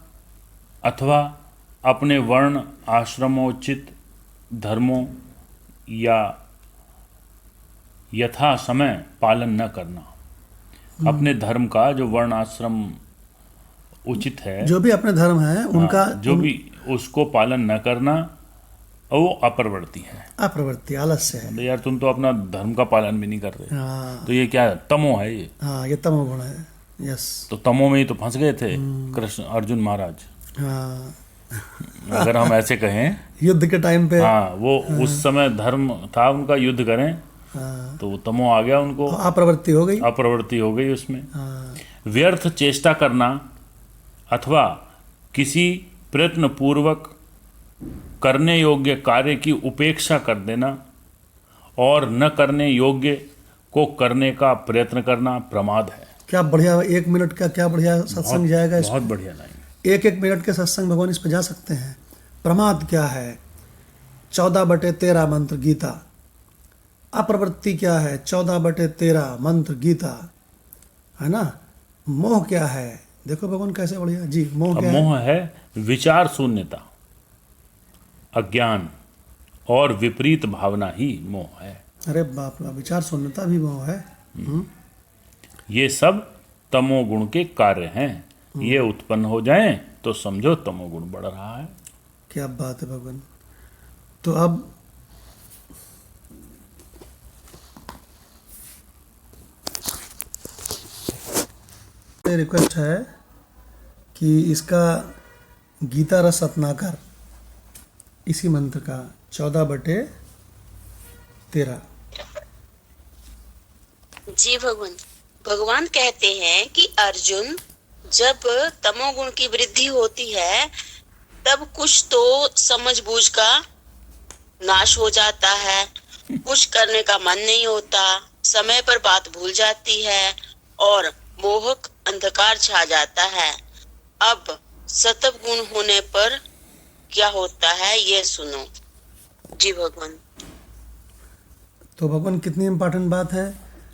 [SPEAKER 2] अथवा अपने वर्ण आश्रमोचित धर्मों या यथा समय पालन न करना। अपने धर्म का जो वर्ण आश्रम उचित है,
[SPEAKER 1] जो भी अपने धर्म है उनका,
[SPEAKER 2] भी उसको पालन न करना, वो अप्रवृत्ति है।
[SPEAKER 1] अप्रवृत्ति आलस्य है।
[SPEAKER 2] यार तुम तो अपना धर्म का पालन भी नहीं कर रहे।
[SPEAKER 1] हाँ,
[SPEAKER 2] तो ये क्या है? तमो है ये।
[SPEAKER 1] हाँ, ये तमोगुण है। यस।
[SPEAKER 2] तो तमो में ही तो फंस गए थे कृष्ण अर्जुन महाराज।
[SPEAKER 1] हाँ,
[SPEAKER 2] अगर हम ऐसे कहें,
[SPEAKER 1] युद्ध के टाइम पे,
[SPEAKER 2] हाँ, वो उस समय धर्म था उनका, युद्ध करें,
[SPEAKER 1] हाँ,
[SPEAKER 2] तो तमो आ गया उनको,
[SPEAKER 1] अप्रवृत्ति हो गई।
[SPEAKER 2] अप्रवृत्ति हो गई उसमें।
[SPEAKER 1] हाँ,
[SPEAKER 2] व्यर्थ चेष्टा करना अथवा किसी प्रयत्न पूर्वक करने योग्य कार्य की उपेक्षा कर देना और न करने योग्य को करने का प्रयत्न करना प्रमाद है।
[SPEAKER 1] क्या बढ़िया, 1 मिनट का क्या बढ़िया सत्संग जाएगा।
[SPEAKER 2] बहुत बढ़िया लाइन।
[SPEAKER 1] 1-1 मिनट के सत्संग भगवान इस पे जा सकते हैं। प्रमाद क्या है? 14/13 मंत्र गीता। अप्रवृत्ति क्या है? 14/13 मंत्र गीता, है ना। मोह क्या है? देखो भगवान कैसे बढ़िया जी। मोह क्या है?
[SPEAKER 2] मोह है विचार शून्यता, अज्ञान और विपरीत भावना ही मोह है।
[SPEAKER 1] अरे बाप रे, विचार शून्यता भी मोह है।
[SPEAKER 2] ये सब तमोगुण के कार्य हैं। ये उत्पन्न हो जाएं तो समझो तमोगुण बढ़ रहा है।
[SPEAKER 1] क्या बात है भगवान। तो अब रिक्वेस्ट है कि इसका गीता रस रत्नाकर, इसी मंत्र का 14/13।
[SPEAKER 4] जी भगवान कहते हैं कि अर्जुन, जब तमोगुण की वृद्धि होती है तब कुछ तो समझ बूझ का नाश हो जाता है, कुछ करने का मन नहीं होता, समय पर बात भूल जाती है और मोहक अंधकार छा जाता है। अब सतव गुण होने पर क्या होता है ये सुनो। जी भगवान।
[SPEAKER 1] तो भगवान कितनी इम्पोर्टेंट बात है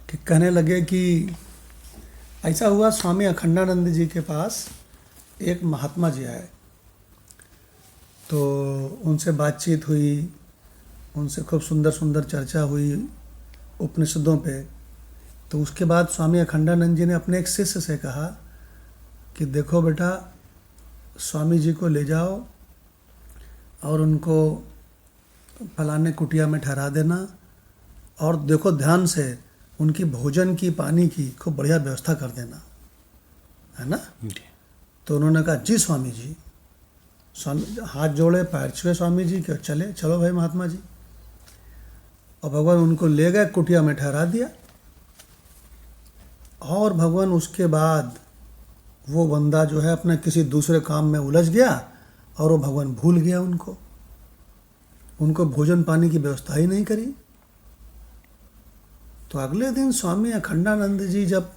[SPEAKER 1] कि कहने लगे कि ऐसा हुआ, स्वामी अखंडानंद जी के पास एक महात्मा जी आए, तो उनसे बातचीत हुई, उनसे खूब सुंदर सुंदर चर्चा हुई उपनिषदों पे। तो उसके बाद स्वामी अखंडानंद जी ने अपने एक शिष्य से कहा कि देखो बेटा, स्वामी जी को ले जाओ और उनको फलाने कुटिया में ठहरा देना, और देखो ध्यान से उनकी भोजन की, पानी की खूब बढ़िया व्यवस्था कर देना, है ना। तो उन्होंने कहा जी स्वामी जी। स्वामी हाथ जोड़े, पैर छुए स्वामी जी के, चले चलो भाई महात्मा जी। और भगवान उनको ले गए, कुटिया में ठहरा दिया। और भगवान उसके बाद वो बंदा जो है अपने किसी दूसरे काम में उलझ गया और वो भगवान भूल गया उनको भोजन पानी की व्यवस्था ही नहीं करी। तो अगले दिन स्वामी अखंडानंद जी जब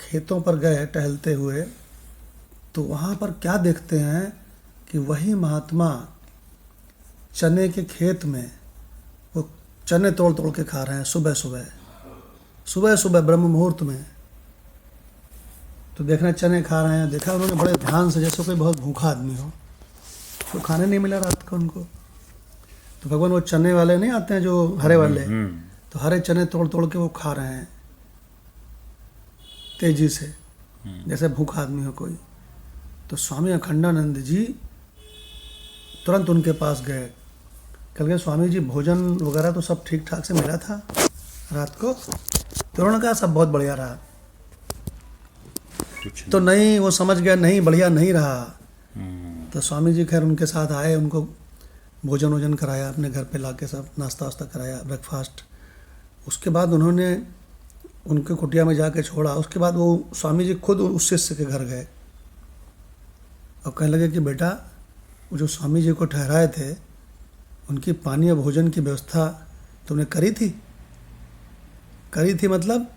[SPEAKER 1] खेतों पर गए टहलते हुए, तो वहाँ पर क्या देखते हैं कि वही महात्मा चने के खेत में वो चने तोड़ तोड़ के खा रहे हैं सुबह सुबह ब्रह्म मुहूर्त में। तो देख रहे हैं चने खा रहे हैं, देखा उन्होंने बड़े ध्यान से, जैसे कोई बहुत भूखा आदमी हो, तो खाने नहीं मिला रात को उनको। तो भगवान वो चने वाले नहीं आते हैं जो हरे वाले, तो हरे चने तोड़ तोड़ के वो खा रहे हैं तेजी से, जैसे भूखा आदमी हो कोई। तो स्वामी अखंडानंद जी तुरंत उनके पास गए, कल गए स्वामी जी भोजन वगैरह तो सब ठीक ठाक से मिला था रात को। तो उन्होंने कहा सब बहुत बढ़िया रहा। तो नहीं, वो समझ गया नहीं, बढ़िया नहीं रहा। तो स्वामी जी खैर उनके साथ आए, उनको भोजन वोजन कराया, अपने घर पे लाके सब नाश्ता वास्ता कराया, ब्रेकफास्ट। उसके बाद उन्होंने उनके कुटिया में जाके छोड़ा। उसके बाद वो स्वामी जी खुद उस शिष्य के घर गए और कहने लगे कि बेटा, वो जो स्वामी जी को ठहराए थे, उनकी पानी और भोजन की व्यवस्था तुमने करी थी मतलब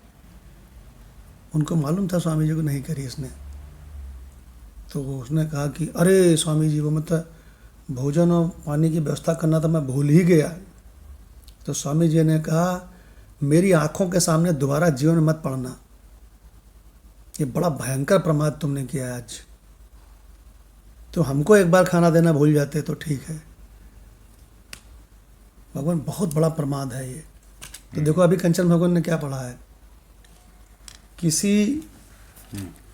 [SPEAKER 1] उनको मालूम था स्वामी जी को नहीं करी इसने। तो उसने कहा कि अरे स्वामी जी, वो मतलब भोजन और पानी की व्यवस्था करना तो मैं भूल ही गया। तो स्वामी जी ने कहा मेरी आंखों के सामने दोबारा जीवन में मत पड़ना, ये बड़ा भयंकर प्रमाद तुमने किया आज। तो हमको एक बार खाना देना भूल जाते तो ठीक है, भगवान बहुत बड़ा प्रमाद है ये। तो देखो अभी कंचन भगवान ने क्या पढ़ा है, किसी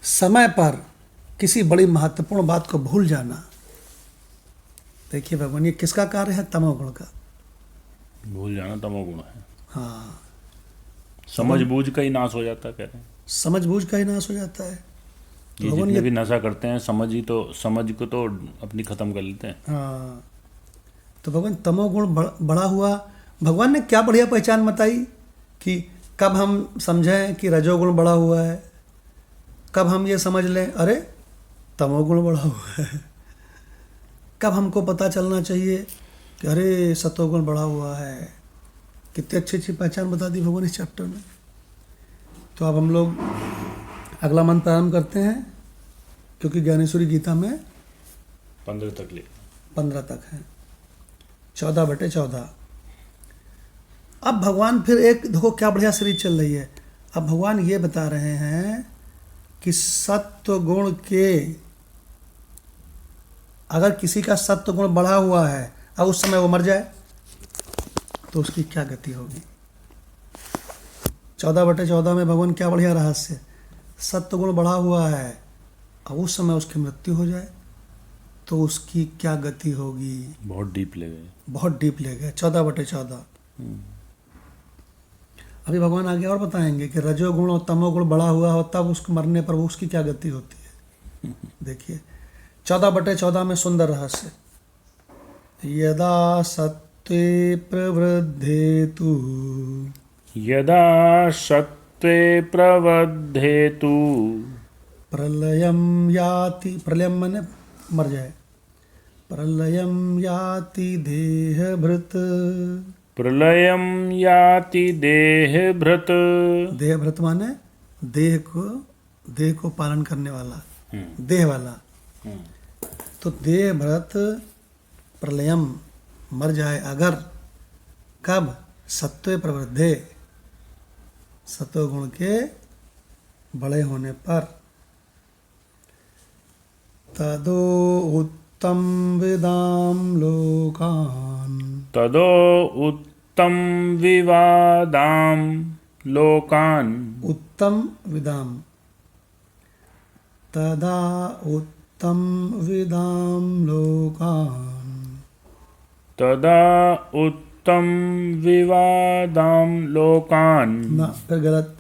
[SPEAKER 1] समय पर किसी बड़ी महत्वपूर्ण बात को भूल जाना। देखिए भगवान, ये किसका कार्य है? तमोगुण का।
[SPEAKER 2] भूल जाना तमोगुण है।
[SPEAKER 1] हाँ,
[SPEAKER 2] समझबूझ का ही नाश हो जाता है, कह रहे हैं।
[SPEAKER 1] समझबूझ का ही नाश हो जाता है।
[SPEAKER 2] ये जितने भी नशा करते हैं, समझ को तो अपनी खत्म कर लेते हैं।
[SPEAKER 1] हाँ, तो भगवान तमोगुण बड़ा हुआ। भगवान ने क्या बढ़िया पहचान बताई कि कब हम समझें कि रजोगुण बड़ा हुआ है, कब हम ये समझ लें अरे तमोगुण बड़ा हुआ है, कब हमको पता चलना चाहिए कि अरे सतोगुण बड़ा हुआ है। कितनी अच्छी अच्छी पहचान बता दी भगवान इस चैप्टर में। तो अब हम लोग अगला मंत्र प्रारंभ करते हैं, क्योंकि ज्ञानेश्वरी गीता में 15 तक है, 14/14। अब भगवान फिर एक देखो क्या बढ़िया सीरीज चल रही है। अब भगवान ये बता रहे हैं कि सत्व गुण के, अगर किसी का सत्व गुण बढ़ा हुआ है और उस समय वो मर जाए तो उसकी क्या गति होगी। 14/14 में भगवान क्या बढ़िया रहस्य, सत्व गुण बढ़ा हुआ है और उस समय उसकी मृत्यु हो जाए तो उसकी क्या गति होगी।
[SPEAKER 2] बहुत डीप ले गए
[SPEAKER 1] 14/14। अभी भगवान आगे और बताएंगे कि रजोगुण और तमोगुण बढ़ा हुआ हो तब उसको मरने पर उसकी क्या गति होती है। देखिए 14/14 में सुंदर रहस्य, यदा सत्वे प्रवृद्धेतु,
[SPEAKER 2] यदा सत्वे प्रवद्धेतु
[SPEAKER 1] प्रलयम याति, प्रलयम माने मर जाए, प्रलयम याति देहभृत।
[SPEAKER 2] प्रलयम याति देहभृत।
[SPEAKER 1] देहभृत माने देह को पालन करने वाला, देह वाला। तो देहभृत प्रलयम मर जाए अगर, कब? सत्व प्रवृद्धे, सत्व गुण के बड़े होने पर। तदो उत्तम विदाम लोकान।
[SPEAKER 2] तदो उत्तम विवादाम लोकान।
[SPEAKER 1] उत्तम विदाम, तदा उत्तम विदाम लोकान।
[SPEAKER 2] तदा उत्तम विवादाम लोकान।
[SPEAKER 1] ना, फिर गलत।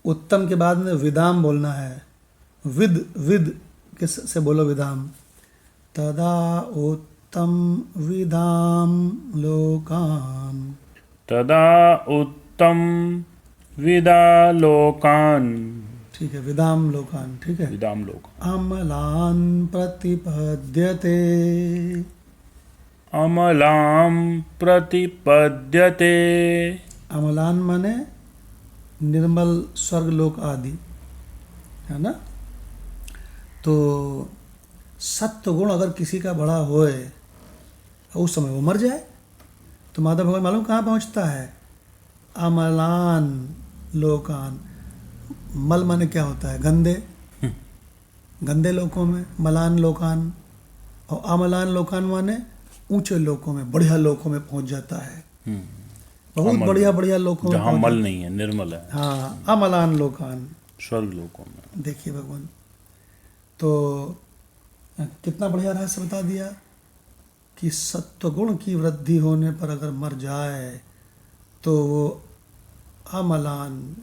[SPEAKER 1] उत्तम के बाद में विदाम बोलना है। विद किस से बोलो? विदाम। तदा उत्तम विदाम लोकान।
[SPEAKER 2] तदा उत्तम विदा लोकान।
[SPEAKER 1] ठीक है, विदाम लोकान। ठीक है।
[SPEAKER 2] विदाम लोकान।
[SPEAKER 1] अमलान प्रतिपद्यते।
[SPEAKER 2] अमलाम प्रतिपद्यते।
[SPEAKER 1] अमलान माने निर्मल स्वर्ग लोक आदि, है ना। तो सत्व गुण अगर किसी का बड़ा होए उस समय वो मर जाए तो माधव भगवान मालूम कहाँ पहुँचता है? अमलान लोकान। मल माने क्या होता है? गंदे, गंदे लोकों में मलान लोकान। और अमलान लोकान माने ऊंचे लोकों में, बढ़िया लोकों में पहुंच जाता है। बहुत बढ़िया बढ़िया लोकों में
[SPEAKER 2] जहाँ
[SPEAKER 1] पहुंच
[SPEAKER 2] मल
[SPEAKER 1] जाता
[SPEAKER 2] नहीं है, निर्मल है।
[SPEAKER 1] है। हाँ, अमलान लोकान।
[SPEAKER 2] स्वर्ग लोकों में।
[SPEAKER 1] देखिए भगवान, तो कितना बढ़िया रहस्य बता दिया कि सत्वगुण की वृद्धि होने पर अगर मर जाए तो वो अमलान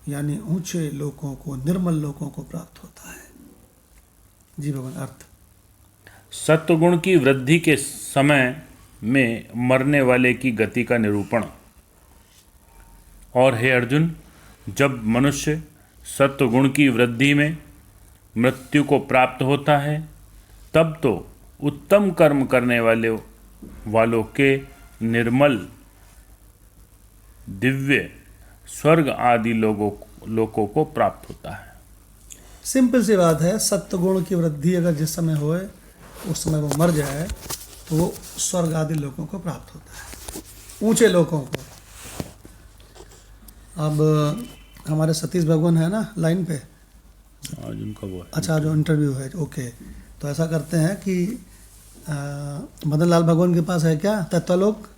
[SPEAKER 1] यानी ऊंचे लोकों को, निर्मल लोकों को प्राप्त होता है। जी भगवान, अर्थ।
[SPEAKER 2] सत्वगुण की वृद्धि के समय में मरने वाले की गति का निरूपण। और हे अर्जुन, जब मनुष्य सत्वगुण की वृद्धि में मृत्यु को प्राप्त होता है तब तो उत्तम कर्म करने वालों के निर्मल दिव्य स्वर्ग आदि लोगों को प्राप्त होता है।
[SPEAKER 1] सिंपल सी बात है, सत्वगुण की वृद्धि अगर जिस समय होए उस समय वो मर जाए तो वो स्वर्ग आदि लोगों को प्राप्त होता है, ऊंचे लोगों को। अब हमारे सतीश भगवान है ना लाइन पे?
[SPEAKER 2] आज उनका वो है।
[SPEAKER 1] अच्छा, जो इंटरव्यू है, ओके। तो ऐसा करते हैं कि मदन लाल भगवान के पास है क्या तत्वलोक?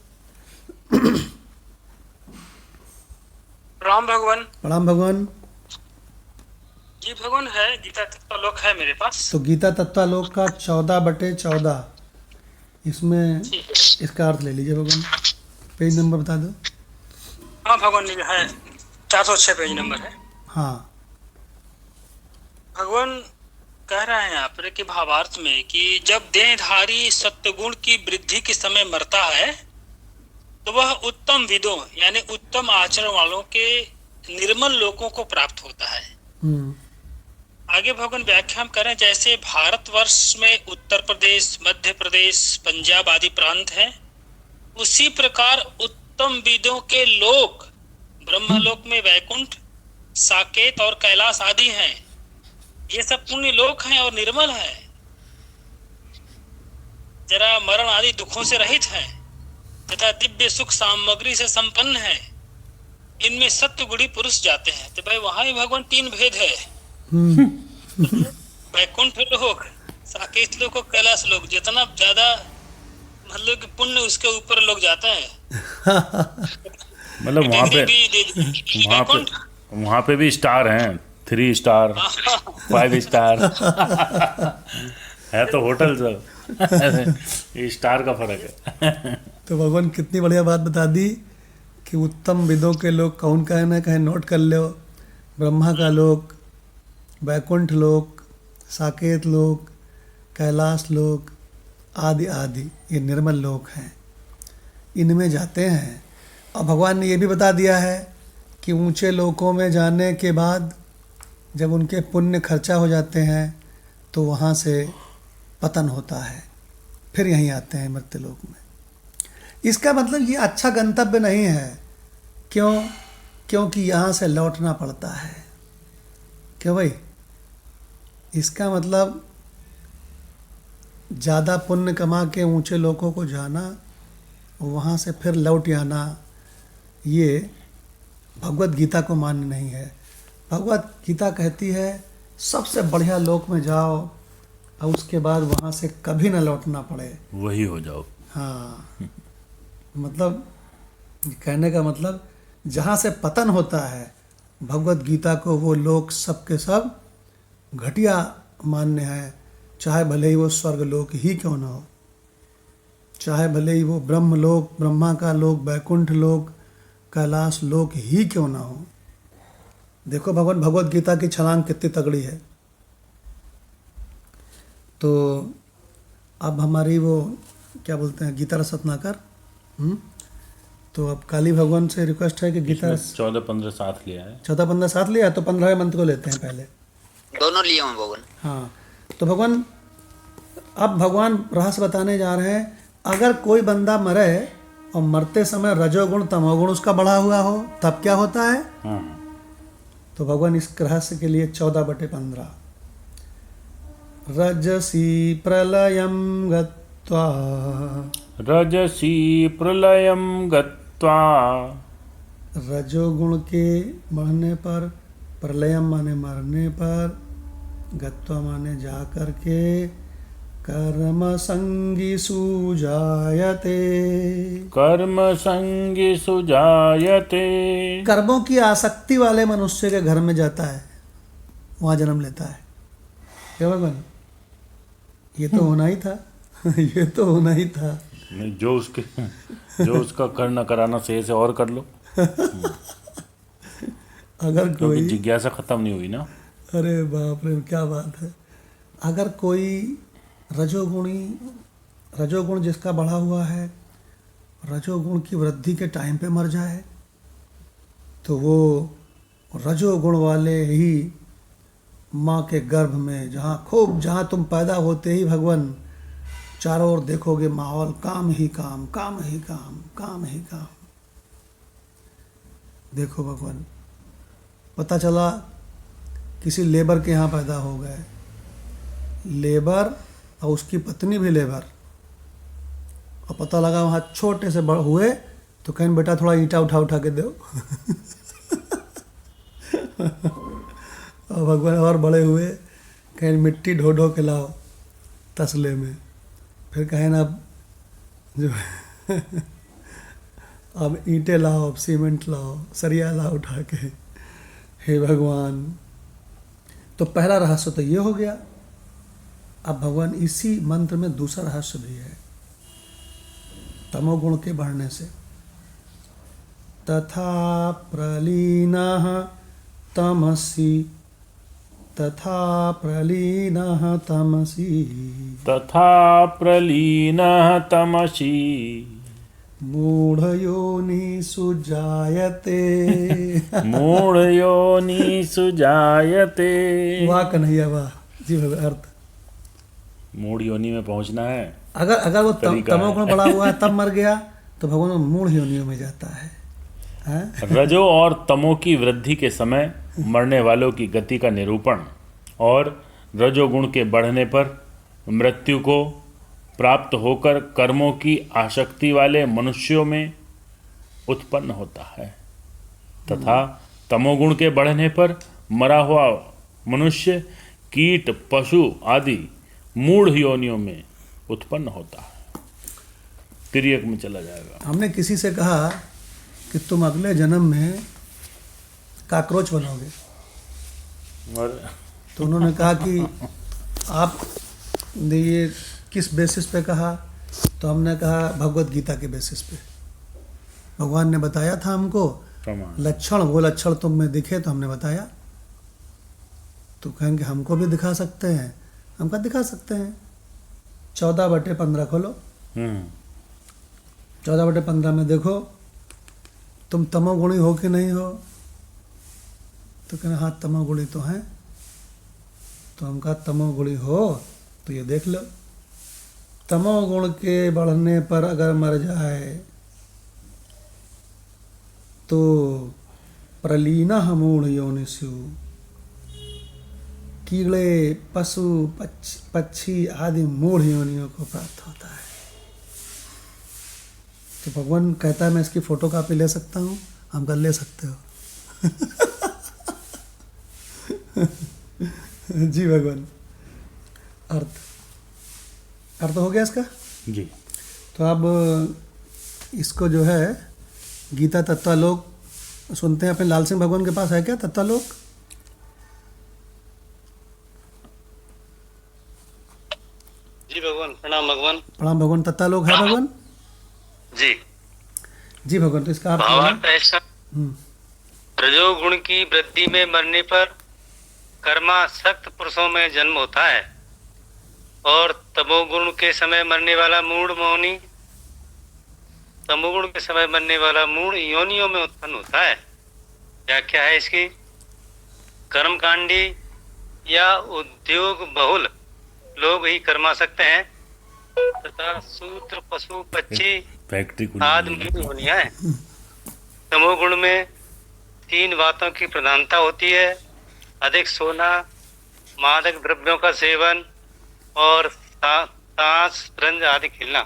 [SPEAKER 6] राम भगवान।
[SPEAKER 1] प्रणाम भगवान।
[SPEAKER 6] जी भगवान है, गीता तत्वलोक है मेरे पास।
[SPEAKER 1] तो गीता तत्वलोक का 14/14 इसमें इसका अर्थ ले लीजिए भगवान। पेज नंबर बता दो।
[SPEAKER 6] हाँ भगवान, ये है 406 पेज नंबर है।
[SPEAKER 1] हाँ
[SPEAKER 6] भगवान कह रहे हैं यहाँ पर कि भावार्थ में कि जब देहधारी सत्वगुण की वृद्धि के समय मरता है तो वह उत्तम विदों यानी उत्तम आचरण वालों के निर्मल लोकों को प्राप्त होता है। आगे भगवान व्याख्या करें, जैसे भारतवर्ष में उत्तर प्रदेश, मध्य प्रदेश, पंजाब आदि प्रांत हैं, उसी प्रकार उत्तम विदों के लोक ब्रह्मलोक में वैकुंठ, साकेत और कैलाश आदि हैं। ये सब पुण्य लोक हैं और निर्मल हैं, जरा मरण आदि दुखों से रहित हैं तथा दिव्य सुख सामग्री से संपन्न है। इनमें सत्वगुणी पुरुष जाते हैं। तो भाई वहां भी भगवान 3 भेद है, वैकुंठ लोक, साकेत लोक और कैलाश लोक। जितना ज्यादा मतलब कि पुण्य उसके ऊपर लोग जाते हैं।
[SPEAKER 2] मतलब वहाँ पे भी स्टार हैं, 3 स्टार 5 स्टार है तो होटल सब ये स्टार का फर्क है।
[SPEAKER 1] तो भगवान कितनी बढ़िया बात बता दी कि उत्तम विदों के लोग कौन का है ना, कहीं नोट कर लो। ब्रह्मा का लोक, वैकुंठ लोक, साकेत लोक, कैलाश लोक आदि आदि, ये निर्मल लोक हैं, इनमें जाते हैं। और भगवान ने ये भी बता दिया है कि ऊंचे लोकों में जाने के बाद जब उनके पुण्य खर्चा हो जाते हैं तो वहाँ से पतन होता है, फिर यहीं आते हैं मृत्युलोक में। इसका मतलब ये अच्छा गंतव्य नहीं है। क्यों? क्योंकि यहाँ से लौटना पड़ता है। क्यों भाई? इसका मतलब ज़्यादा पुण्य कमा के ऊंचे लोगों को जाना, वहाँ से फिर लौट आना, ये भगवत गीता को मान्य नहीं है। भगवत गीता कहती है सबसे बढ़िया लोक में जाओ और उसके बाद वहाँ से कभी ना लौटना पड़े,
[SPEAKER 2] वही हो जाओ।
[SPEAKER 1] हाँ, मतलब कहने का मतलब जहाँ से पतन होता है, भगवत गीता को वो लोग सब के सब घटिया मान्य है, चाहे भले ही वो स्वर्ग लोक ही क्यों ना हो, चाहे भले ही वो ब्रह्म लोक, ब्रह्मा का लोक, बैकुंठ लोक, कैलाश लोक ही क्यों ना हो। देखो भगवान भगवत गीता की छलांग कितनी तगड़ी है। तो अब हमारी वो क्या बोलते हैं गीता रस रत्नाकर, तो अब काली भगवान से रिक्वेस्ट है कि गीता
[SPEAKER 2] 14-15 साथ लिया है।
[SPEAKER 1] 14-15 साथ लिया, तो 15वें मंत्र को लेते हैं पहले।
[SPEAKER 5] दोनों लिए हैं भगवान।
[SPEAKER 1] हाँ, तो भगवान अब भगवान रहस्य बताने जा रहे हैं। अगर कोई बंदा मरे और मरते समय रजोगुण तमोगुण उसका बढ़ा हुआ हो, तब क्या होता है? तो भगवान इस रहस्य के लिए 14/15 रजसी प्रलयम गत्वा,
[SPEAKER 2] रजसी प्रलयम गत्वा,
[SPEAKER 1] रजोगुण के बढ़ने पर, प्रलयम माने मरने पर, गत्वा माने जा करके, कर्म संगी सुजायते,
[SPEAKER 2] कर्म संगी सुजायते,
[SPEAKER 1] कर्मों की आसक्ति वाले मनुष्य के घर में जाता है, वहाँ जन्म लेता है। क्या भगवान? ये तो होना ही था। ये तो होना ही था।
[SPEAKER 2] नहीं, जो उसका करना कराना सही से और कर लो।
[SPEAKER 1] अगर
[SPEAKER 2] क्योंकि
[SPEAKER 1] कोई,
[SPEAKER 2] जिज्ञासा खत्म नहीं हुई ना।
[SPEAKER 1] अरे बाप रे क्या बात है। अगर कोई रजोगुण जिसका बढ़ा हुआ है, रजोगुण की वृद्धि के टाइम पे मर जाए, तो वो रजोगुण वाले ही माँ के गर्भ में, जहाँ तुम पैदा होते ही भगवान चारों ओर देखोगे माहौल काम ही काम, काम ही काम, काम ही काम। देखो भगवान, पता चला किसी लेबर के यहाँ पैदा हो गए, लेबर और उसकी पत्नी भी लेबर, और पता लगा वहाँ छोटे से बड़ हुए, तो कहें बेटा थोड़ा ईंटा उठा के दो। और भगवान और बड़े हुए, कहें मिट्टी ढो के लाओ तसले में, फिर कहें अब जो अब ईंटें लाओ, अब सीमेंट लाओ, सरिया लाओ उठा के। हे भगवान, तो पहला रहस्य तो ये हो गया। अब भगवान इसी मंत्र में दूसरा रहस्य भी है, तमोगुण के बढ़ने से। तथा प्रलीनः तमसि, तथा प्रलीनः तमसि,
[SPEAKER 2] तथा प्रलीनः तमसि,
[SPEAKER 1] मूढ़योनिषु जायते।
[SPEAKER 2] मूढ़योनिषु जायते।
[SPEAKER 1] वाह कन्हैया वाह जी। अर्थ,
[SPEAKER 2] मूढ़ योनि में पहुंचना है।
[SPEAKER 1] अगर वो
[SPEAKER 2] तरीका
[SPEAKER 1] तमोगुण बढ़ा हुआ है तब मर गया, तो भगवान मूढ़ योनियों में जाता है।
[SPEAKER 2] रजो और तमो की वृद्धि के समय मरने वालों की गति का निरूपण और रजोगुण के बढ़ने पर मृत्यु को प्राप्त होकर कर्मों की आसक्ति वाले मनुष्यों में उत्पन्न होता है, तथा तमोगुण के बढ़ने पर मरा हुआ मनुष्य कीट पशु आदि मूढ़ योनियों में उत्पन्न होता है, तिर्यक में चला जाएगा।
[SPEAKER 1] हमने किसी से कहा कि तुम अगले जन्म में काकरोच बनोगे,
[SPEAKER 2] और
[SPEAKER 1] तो उन्होंने कहा कि आप ये किस बेसिस पे कहा? तो हमने कहा भगवत गीता के बेसिस पे। भगवान ने बताया था हमको लक्षण, वो लक्षण तुम में दिखे तो हमने बताया। तो कहेंगे हमको भी दिखा सकते हैं, हम कहा दिखा सकते हैं। 14/15 खोलो। 14/15 में देखो तुम तमोगुणी हो कि नहीं हो? तो कहना हाँ तमोगुणी तो हैं। तो हम कहा तमोगुणी हो तो ये देख लो, तमोगुण के बढ़ने पर अगर मर जाए तो प्रलीनः मूढ़ योनिषु कीड़े पशु पक्षी आदि मूढ़ योनियों को प्राप्त होता है। तो भगवान कहता है मैं इसकी फोटो कॉपी ले सकता हूँ, हम कर ले सकते हो। जी भगवान। अर्थ हो गया इसका
[SPEAKER 2] जी।
[SPEAKER 1] तो अब इसको जो है गीता तत्वालोक सुनते हैं। अपने लाल सिंह भगवान के पास है क्या तत्वालोक?
[SPEAKER 3] जी भगवान, प्रणाम भगवान।
[SPEAKER 1] प्रणाम भगवान। तत्वालोक है भगवान?
[SPEAKER 3] जी
[SPEAKER 1] जी भगवान। तो इसका अर्थ क्या है?
[SPEAKER 3] भावार्थ ऐसा, रजोगुण की वृद्धि में मरने पर कर्मासक्त पुरुषों में जन्म होता है और तमोगुण के समय मरने वाला मूढ़ मौनी तमोगुण के समय मरने वाला मूढ़ योनियों में उत्पन्न होता है। व्याख्या है इसकी, कर्मकांडी या उद्योग बहुल लोग ही कर्मासक्त हैं तथा सूत्र पशु पक्षी
[SPEAKER 2] फैक्ट्री
[SPEAKER 3] आदि मूढ़ योनियां हैं। तमोगुण में 3 बातों की प्रधानता होती है: अधिक सोना, मादक द्रव्यों का सेवन और ताश रंज आदि खेलना।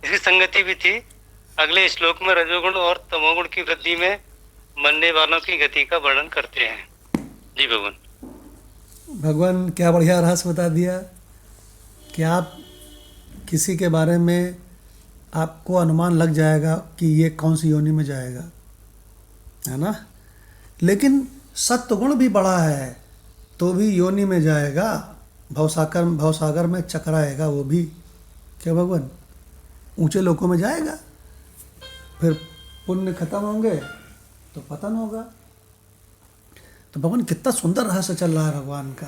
[SPEAKER 3] इसकी संगति भी थी अगले श्लोक में रजोगुण और तमोगुण की वृद्धि में मरने वालों की गति का वर्णन करते हैं। जी भगवान।
[SPEAKER 1] भगवान क्या बढ़िया रहस्य बता दिया कि आप किसी के बारे में आपको अनुमान लग जाएगा कि ये कौन सी योनि में जाएगा, है ना। लेकिन सत्वगुण भी बड़ा है तो भी योनि में जाएगा, भवसागर में चकराएगा वो भी। क्या भगवान? ऊंचे लोकों में जाएगा, फिर पुण्य खत्म होंगे तो पतन होगा। तो भगवान कितना सुंदर रहस्य चल रहा है भगवान का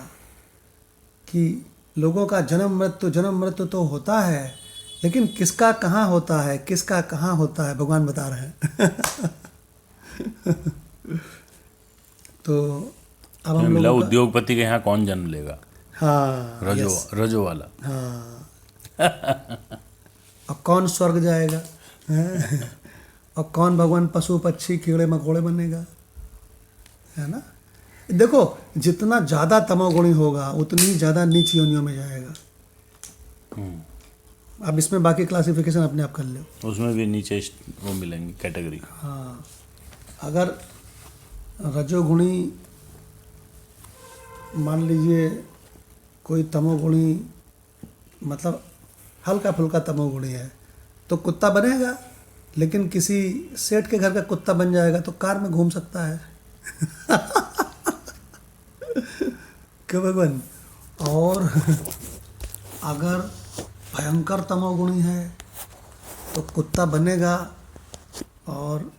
[SPEAKER 1] कि लोगों का जन्म मृत्यु तो होता है, लेकिन किसका कहाँ होता है, किसका कहाँ होता है भगवान बता रहे हैं। तो अब हम
[SPEAKER 2] मिला
[SPEAKER 1] लोगों
[SPEAKER 2] उद्योगपति के यहाँ कौन जन्म लेगा?
[SPEAKER 1] हाँ,
[SPEAKER 2] रजो वाला।
[SPEAKER 1] हाँ। और कौन स्वर्ग जाएगा हैं? और कौन भगवान पशु पक्षी कीड़े मकोड़े बनेगा, है ना। देखो जितना ज़्यादा तमोगुणी होगा उतनी ज़्यादा नीच योनियों में जाएगा। अब इसमें बाकी क्लासिफिकेशन अपने आप कर लो।
[SPEAKER 2] उसमें भी नीचे वो मिलेंगे कैटेगरी।
[SPEAKER 1] हाँ, अगर रजोगुणी मान लीजिए कोई तमोगुणी मतलब हल्का फुल्का तमोगुणी है तो कुत्ता बनेगा, लेकिन किसी सेठ के घर का कुत्ता बन जाएगा तो कार में घूम सकता है। क्यों भगवान? और अगर भयंकर तमोगुणी है तो कुत्ता बनेगा और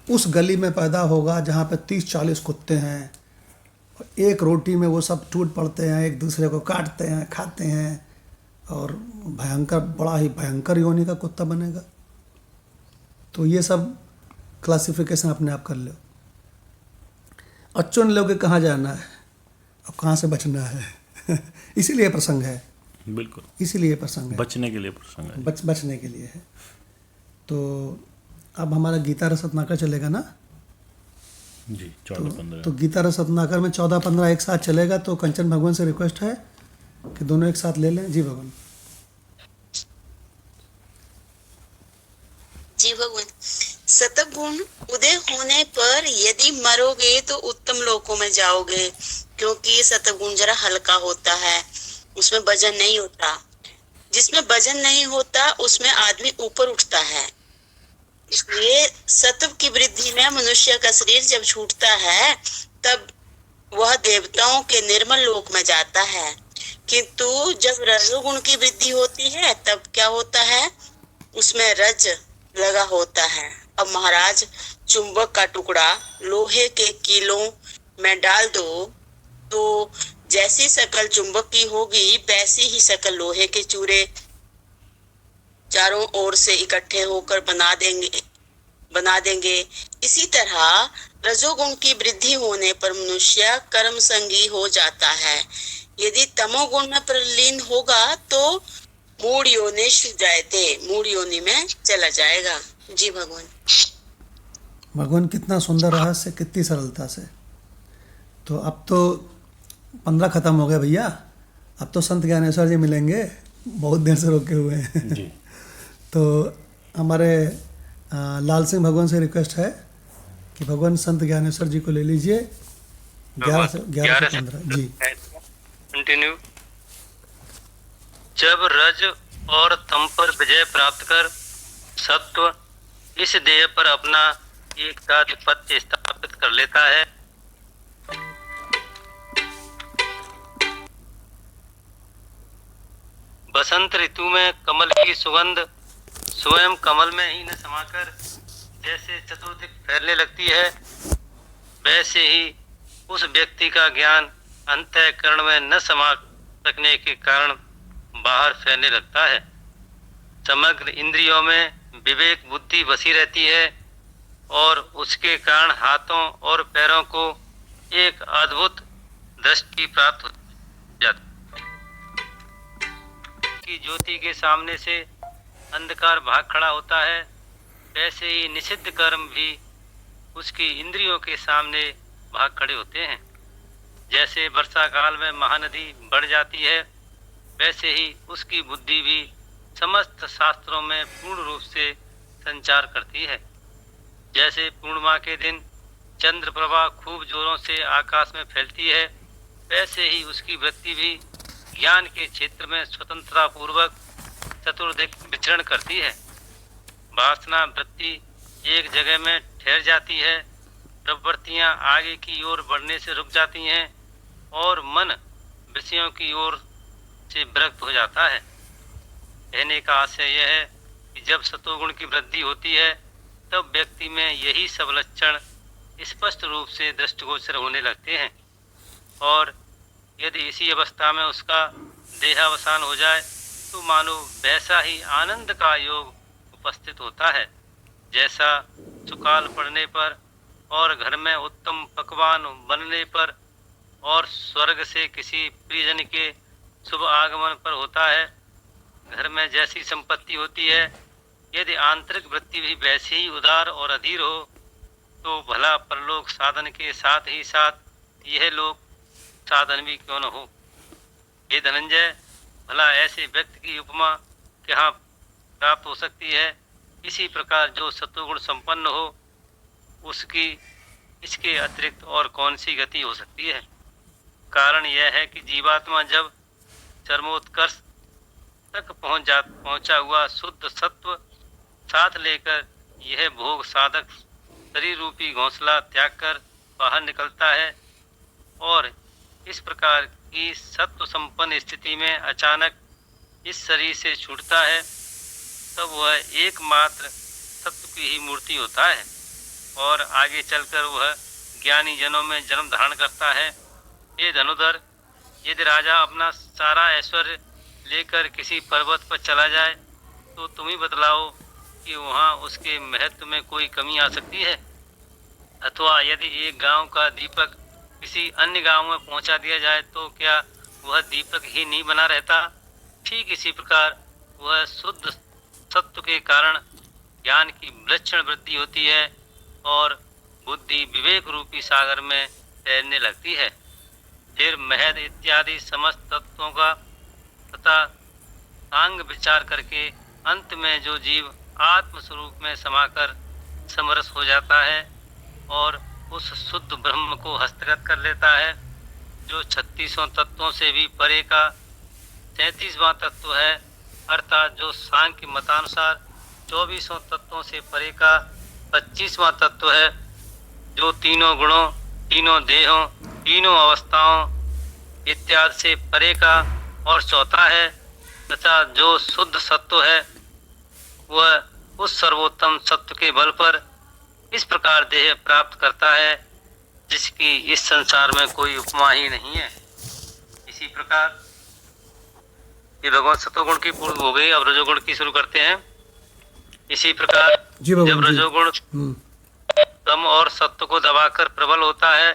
[SPEAKER 1] उस गली में पैदा होगा जहाँ पे 30-40 कुत्ते हैं और एक रोटी में वो सब टूट पड़ते हैं, एक दूसरे को काटते हैं, खाते हैं, और भयंकर बड़ा ही भयंकर योनि का कुत्ता बनेगा। तो ये सब क्लासिफिकेशन अपने आप कर लो और चुन लो कि कहाँ जाना है और कहाँ से बचना है। इसीलिए प्रसंग है,
[SPEAKER 2] बिल्कुल
[SPEAKER 1] इसीलिए प्रसंग है,
[SPEAKER 2] बचने के लिए प्रसंग है।
[SPEAKER 1] बचने के लिए है। तो अब हमारा गीता रस रत्नाकर चलेगा ना
[SPEAKER 2] जी, 14-15।
[SPEAKER 1] तो गीता रस रत्नाकर में 14-15 एक साथ चलेगा। तो कंचन भगवान से रिक्वेस्ट है कि दोनों एक साथ ले लें। जी भगवान।
[SPEAKER 4] जी भगवान। सतगुण उदय होने पर यदि मरोगे तो उत्तम लोकों में जाओगे, क्योंकि सतगुण जरा हल्का होता है, उसमें वजन नहीं होता। जिसमें वजन नहीं होता उसमें आदमी ऊपर उठता है। इसलिए सत्व की वृद्धि में मनुष्य का शरीर जब छूटता है तब वह देवताओं के निर्मल लोक में जाता है। किंतु जब रजोगुण की वृद्धि होती है तब क्या होता है, उसमें रज लगा होता है। अब महाराज चुंबक का टुकड़ा लोहे के कीलों में डाल दो तो जैसी शकल चुंबक की होगी वैसी ही शकल लोहे के चूरे चारों ओर से इकट्ठे होकर बना देंगे। इसी तरह रजोगुण की वृद्धि होने पर मनुष्य कर्म संगी हो जाता है। यदि तमोगुण में प्रलीन होगा तो मूढ़ योनिष जायते, मूढ़ योनि में चला जाएगा। जी भगवान।
[SPEAKER 1] भगवान कितना सुंदर रहस्य, कितनी सरलता से। तो अब तो 15 खत्म हो गया भैया, अब तो संत ज्ञानेश्वर जी मिलेंगे, बहुत देर से रोके हुए हैं।
[SPEAKER 2] जी।
[SPEAKER 1] तो हमारे लाल सिंह भगवान से रिक्वेस्ट है कि भगवान संत ज्ञानेश्वर जी को ले लीजिए। 11 से 15 जी।
[SPEAKER 3] कंटिन्यू। जब रज और तम पर विजय प्राप्त कर सत्व इस देह पर अपना एकाधिपत्य स्थापित कर लेता है, बसंत ऋतु में कमल की सुगंध स्वयं कमल में ही न समाकर जैसे चतुर्दिक फैलने लगती है, वैसे ही उस व्यक्ति का ज्ञान अंतःकरण में न समा सकने के कारण बाहर फैलने लगता है। समग्र इंद्रियों में विवेक बुद्धि बसी रहती है और उसके कारण हाथों और पैरों को एक अद्भुत दृष्टि प्राप्त हो जाती की ज्योति के सामने से अंधकार भाग खड़ा होता है, वैसे ही निषिद्ध कर्म भी उसकी इंद्रियों के सामने भाग खड़े होते हैं। जैसे वर्षा काल में महानदी बढ़ जाती है, वैसे ही उसकी बुद्धि भी समस्त शास्त्रों में पूर्ण रूप से संचार करती है। जैसे पूर्णिमा के दिन चंद्र प्रभा खूब जोरों से आकाश में फैलती है, वैसे ही उसकी वृत्ति भी ज्ञान के क्षेत्र में स्वतंत्रता पूर्वक चतुर्दिक विचरण करती है। वासना वृत्ति एक जगह में ठहर जाती है, प्रवृत्तियां आगे की ओर बढ़ने से रुक जाती हैं और मन विषयों की ओर से विरक्त हो जाता है। कहने का आशय यह है कि जब सतोगुण की वृद्धि होती है तब व्यक्ति में यही सब लक्षण स्पष्ट रूप से दृष्टिगोचर होने लगते हैं, और यदि इसी अवस्था में उसका देहावसान हो जाए तो मानो वैसा ही आनंद का योग उपस्थित होता है जैसा सुकाल पड़ने पर और घर में उत्तम पकवान बनने पर और स्वर्ग से किसी प्रियजन के शुभ आगमन पर होता है। घर में जैसी संपत्ति होती है, यदि आंतरिक वृत्ति भी वैसी ही उदार और अधीर हो तो भला परलोक साधन के साथ ही साथ यह लोक साधन भी क्यों न हो। हे धनंजय, भला ऐसे व्यक्ति की उपमा कहाँ प्राप्त हो सकती है। इसी प्रकार जो सत्वगुण संपन्न हो उसकी इसके अतिरिक्त और कौन सी गति हो सकती है। कारण यह है कि जीवात्मा जब चरमोत्कर्ष तक पहुंचा हुआ शुद्ध सत्व साथ लेकर यह भोग साधक शरीर रूपी घोंसला त्याग कर बाहर निकलता है और इस प्रकार की सत्व संपन्न स्थिति में अचानक इस शरीर से छूटता है, तब वह एकमात्र सत्व की ही मूर्ति होता है और आगे चलकर वह ज्ञानी जनों में जन्म धारण करता है। ये धनुधर, यदि राजा अपना सारा ऐश्वर्य लेकर किसी पर्वत पर चला जाए तो तुम ही बतलाओ कि वहाँ उसके महत्व में कोई कमी आ सकती है। अथवा यदि एक गांव का दीपक किसी अन्य गांव में पहुंचा दिया जाए तो क्या वह दीपक ही नहीं बना रहता। ठीक इसी प्रकार वह शुद्ध सत्व के कारण ज्ञान की विलक्षण वृद्धि होती है और बुद्धि विवेक रूपी सागर में तैरने लगती है। फिर महद इत्यादि समस्त तत्वों का तथा सांग विचार करके अंत में जो जीव आत्म स्वरूप में समाकर समरस हो जाता है और उस शुद्ध ब्रह्म को हस्तगत कर लेता है, जो 36 तत्वों से भी परे का 33वां तत्व है, अर्थात जो सांख्य मतानुसार 24 तत्वों से परे का 25वां तत्व है, जो तीनों गुणों, तीनों देहों, तीनों अवस्थाओं इत्यादि से परे का और चौथा है, तथा जो शुद्ध सत्व है वह उस सर्वोत्तम सत्व के बल पर इस प्रकार देह प्राप्त करता है जिसकी इस संसार में कोई उपमा ही नहीं है। इसी प्रकार ये भगवान सत्वगुण की पूर्ण हो गई। अब रजोगुण की शुरू करते हैं। इसी प्रकार जब रजोगुण तम और सत्व को दबाकर प्रबल होता है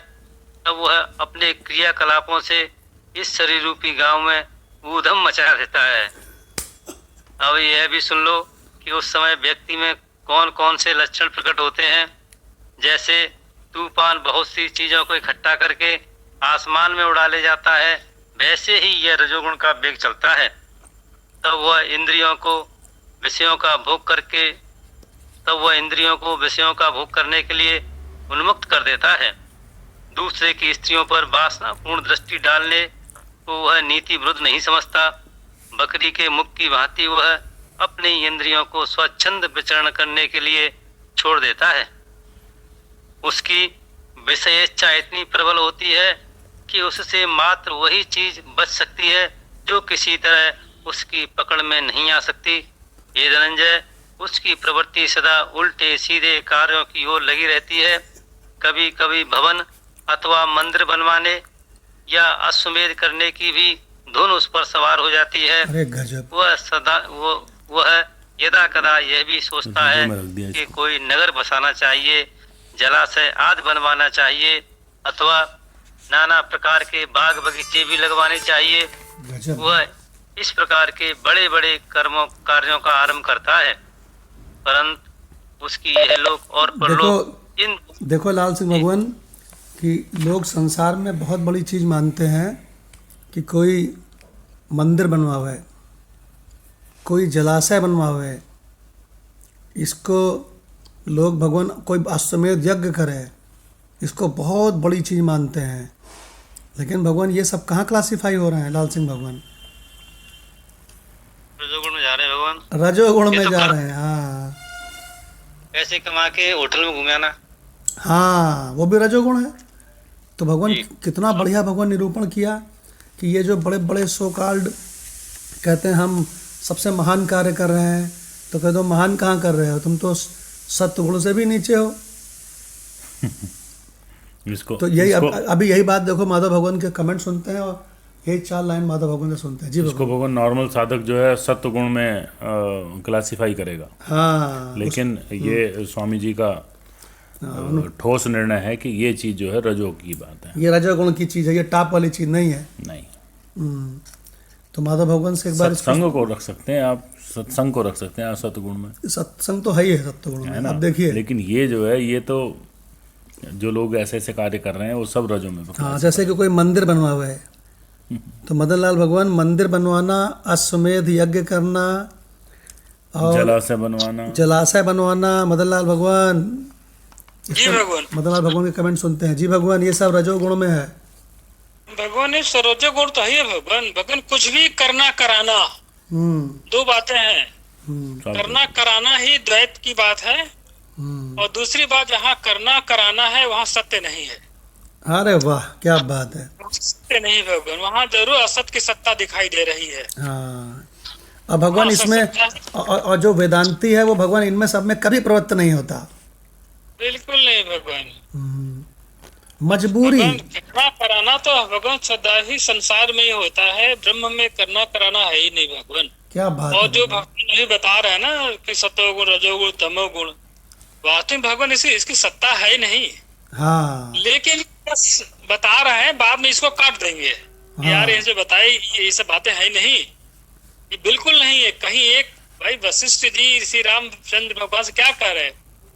[SPEAKER 3] तब वह अपने क्रियाकलापों से इस शरीर रूपी गांव में ऊधम मचा देता है। अब यह भी सुन लो कि उस समय व्यक्ति में कौन कौन से लक्षण प्रकट होते हैं। जैसे तूफान बहुत सी चीजों को इकट्ठा करके आसमान में उड़ा ले जाता है, वैसे ही यह रजोगुण का वेग चलता है। तब वह इंद्रियों को विषयों का भोग करने के लिए उन्मुक्त कर देता है। दूसरे की स्त्रियों पर वासनापूर्ण दृष्टि डालने को वह नीति विरुद्ध नहीं समझता। बकरी के मुख की भांति वह अपने इंद्रियों को स्वच्छंद विचरण करने के लिए छोड़ देता है। उसकी विषय इच्छा इतनी प्रबल होती है कि उससे मात्र वही चीज बच सकती है जो किसी तरह उसकी पकड़ में नहीं आ सकती। ये धनंजय, उसकी प्रवृत्ति सदा उल्टे सीधे कार्यों की ओर लगी रहती है। कभी कभी भवन अथवा मंदिर बनवाने या अश्वमेध करने की भी धुन उस पर सवार हो जाती है।
[SPEAKER 1] अरे गजब।
[SPEAKER 3] वह यदा कदा यह भी सोचता है कि कोई नगर बसाना चाहिए, जलाशय आदि बनवाना चाहिए अथवा नाना प्रकार के बाग बगीचे भी लगवाने चाहिए।
[SPEAKER 1] गजब।
[SPEAKER 3] वह इस प्रकार के बड़े बड़े कार्यों का आरंभ करता है, परंतु उसकी यह लोक और परलोक
[SPEAKER 1] देखो लाल सिंह भगवान कि लोग संसार में बहुत बड़ी चीज मानते हैं कि कोई मंदिर बनवावे, कोई जलाशय बनवावे, इसको लोग भगवान कोई अश्वमेध यज्ञ करे, इसको बहुत बड़ी चीज मानते हैं। लेकिन भगवान ये सब कहाँ क्लासिफाई हो रहे हैं लाल सिंह भगवान?
[SPEAKER 3] रजोगुण में जा रहे हैं भगवान,
[SPEAKER 1] रजोगुण में जा रहे हैं। हाँ,
[SPEAKER 3] पैसे कमा के होटल में घुमाना,
[SPEAKER 1] हाँ वो भी रजोगुण है। तो भगवान कितना बढ़िया भगवान निरूपण किया कि ये जो बड़े बड़े सो कॉल्ड कहते हैं हम सबसे महान कार्य कर रहे हैं, तो कह दो महान कहाँ कर रहे हो, तुम तो सत्गुण से भी नीचे हो। तो यही अभी यही बात देखो, माधव भगवान के कमेंट सुनते हैं और यही 4 लाइन माधव भगवान से सुनते हैं। जी
[SPEAKER 2] इसको भगवान नॉर्मल साधक जो है सत्व गुण में क्लासिफाई करेगा।
[SPEAKER 1] हाँ,
[SPEAKER 2] लेकिन ये स्वामी जी का ठोस निर्णय है कि ये चीज जो है रजो की बात है,
[SPEAKER 1] ये रजोगुण की चीज है, ये टॉप वाली चीज नहीं है।
[SPEAKER 2] नहीं।
[SPEAKER 1] तो माधव भगवान से एक बार
[SPEAKER 2] सत्संग को रख सकते हैं आप, सत्संग को रख सकते हैं आप सत्गुण में।
[SPEAKER 1] सत्संग तो है ही है सत्गुण में, अब देखिए।
[SPEAKER 2] लेकिन ये जो है, ये तो जो लोग ऐसे ऐसे कार्य कर रहे हैं वो सब रजो में।
[SPEAKER 1] हाँ, जैसे कि कोई मंदिर बनवावे है तो मदन लाल भगवान मंदिर बनवाना, अश्वमेध यज्ञ करना और जलाशय बनवाना, मदन लाल भगवान
[SPEAKER 6] जी भगवान,
[SPEAKER 1] मदन लाल भगवान के कमेंट सुनते हैं। जी भगवान, ये सब रजोगुण में है।
[SPEAKER 6] भगवान ये सरोजो गुण तो है भगवान कुछ भी करना कराना, 2 बातें हैं। करना कराना ही द्वैत की बात है, और दूसरी बात जहाँ करना कराना है वहाँ सत्य नहीं है।
[SPEAKER 1] अरे वाह, क्या बात है।
[SPEAKER 6] सत्य नहीं भगवान, वहाँ जरूर असत की सत्ता दिखाई दे रही है।
[SPEAKER 1] हाँ, अब भगवान इसमें और जो वेदांती है वो भगवान इनमें सब में कभी प्रवृत्त नहीं होता।
[SPEAKER 6] बिल्कुल नहीं भगवान,
[SPEAKER 1] मजबूरी।
[SPEAKER 6] करना कराना तो भगवान सदा ही संसार में ही होता है, ब्रह्म में करना कराना है ही नहीं भगवान।
[SPEAKER 1] क्या बात
[SPEAKER 6] और
[SPEAKER 1] है
[SPEAKER 6] जो भगवान अभी बता रहे हैं ना कि सतोगुण रजोगुण तमोगुण, वास्तव में भगवान इसकी सत्ता है ही नहीं।
[SPEAKER 1] हाँ,
[SPEAKER 6] लेकिन बस बता रहे हैं, बाद में इसको काट देंगे।
[SPEAKER 1] हाँ।
[SPEAKER 6] यार ये जो बताई ये सब बातें है नहीं, ये बिल्कुल नहीं है। कहीं एक भाई वशिष्ठ जी श्री रामचंद्र भगवान से क्या कह रहे हैं,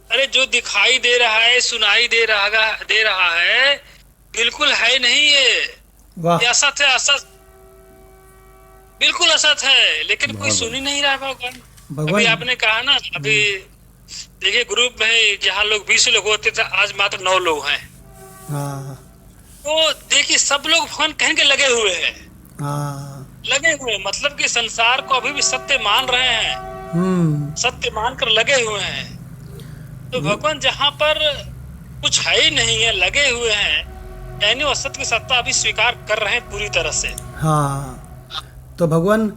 [SPEAKER 6] अरे जो दिखाई दे रहा है, सुनाई दे रहा है, बिल्कुल है नहीं ये असत है, असत बिल्कुल असत है। लेकिन कोई सुन ही नहीं रहा भगवान। अभी आपने कहा ना, अभी देखिए ग्रुप में जहाँ लोग 20 लोग होते थे, आज मात्र 9 लोग हैं।
[SPEAKER 1] हाँ।
[SPEAKER 6] तो देखिए सब लोग भगवान कहने के लगे हुए हैं।
[SPEAKER 1] हाँ।
[SPEAKER 6] लगे हुए मतलब कि संसार को अभी भी सत्य मान रहे हैं, सत्य मानकर लगे हुए हैं। तो भगवान जहाँ पर कुछ है ही नहीं है, लगे हुए हैं, यानी वो सत्य की सत्ता अभी स्वीकार कर रहे हैं पूरी तरह से।
[SPEAKER 1] हाँ, तो भगवान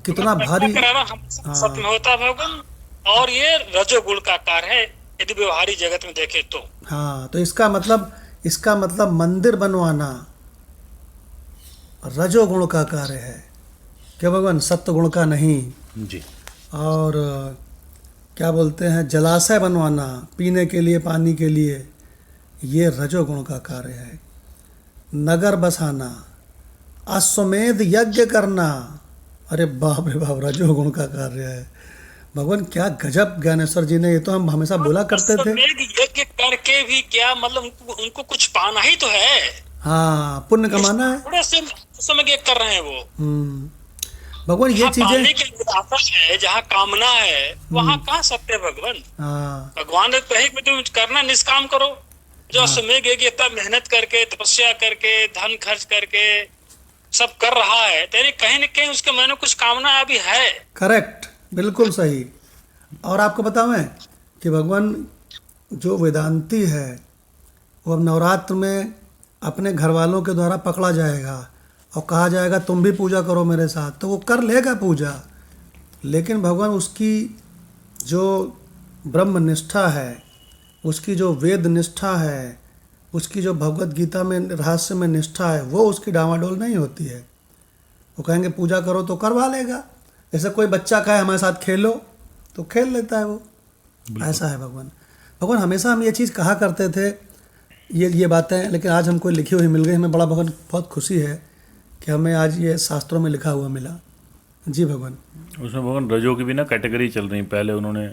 [SPEAKER 1] कितना भारी
[SPEAKER 6] सत्य में होता है भगवान, और ये रजोगुण का कार्य है यदि व्यवहारिक जगत में देखे तो।
[SPEAKER 1] हाँ, तो इसका मतलब मंदिर बनवाना रजोगुण का कार्य है क्या भगवान, सत्य गुण का नहीं
[SPEAKER 2] जी।
[SPEAKER 1] और क्या बोलते हैं, जलाशय बनवाना पीने के लिए, पानी के लिए, ये रजोगुण का कार्य है। नगर बसाना, अश्वमेध यज्ञ करना। अरे बाप रे बाप, रजोगुण का कार्य है। भगवान क्या गजब ज्ञानेश्वर जी ने, ये तो हम हमेशा बोला करते थे।
[SPEAKER 6] अश्वमेध यज्ञ करके भी क्या मतलब, उनको कुछ पाना ही तो है।
[SPEAKER 1] हाँ, पुण्य कमाना है।
[SPEAKER 6] थोड़े से समय यज्ञ कर रहे हैं वो।
[SPEAKER 1] भगवान ये
[SPEAKER 6] जहाँ
[SPEAKER 1] चीजें,
[SPEAKER 6] पाने की आशा है, जहाँ कामना है, वहाँ कहाँ सत्य है भगवान।
[SPEAKER 1] हाँ
[SPEAKER 6] भगवान ने कहे कि तुम करना निष्काम करो। जो अश्वमेध यज्ञ इतना मेहनत करके, तपस्या करके, धन खर्च करके सब कर रहा है, तेरे कहीं न कहीं उसके मन में कुछ कामना अभी है।
[SPEAKER 1] करेक्ट, बिल्कुल सही। और आपको बताऊं मैं कि भगवान जो वेदांती है वो अब नवरात्र में अपने घर वालों के द्वारा पकड़ा जाएगा और कहा जाएगा तुम भी पूजा करो मेरे साथ, तो वो कर लेगा पूजा। लेकिन भगवान उसकी जो ब्रह्म निष्ठा है, उसकी जो वेद निष्ठा है, उसकी जो भगवत गीता में रहस्य में निष्ठा है, वो उसकी डामाडोल नहीं होती है। वो कहेंगे पूजा करो तो करवा लेगा। जैसे कोई बच्चा कहे हमारे साथ खेलो तो खेल लेता है वो, ऐसा है भगवान। भगवान हमेशा हम ये चीज़ कहा करते थे, ये बातें, लेकिन आज हमको लिखी हुई मिल गई। हमें बड़ा भगवान बहुत खुशी है कि हमें आज ये शास्त्रों में लिखा हुआ मिला। जी भगवान।
[SPEAKER 2] उसमें भगवान रजो की भी ना कैटेगरी चल रही। पहले उन्होंने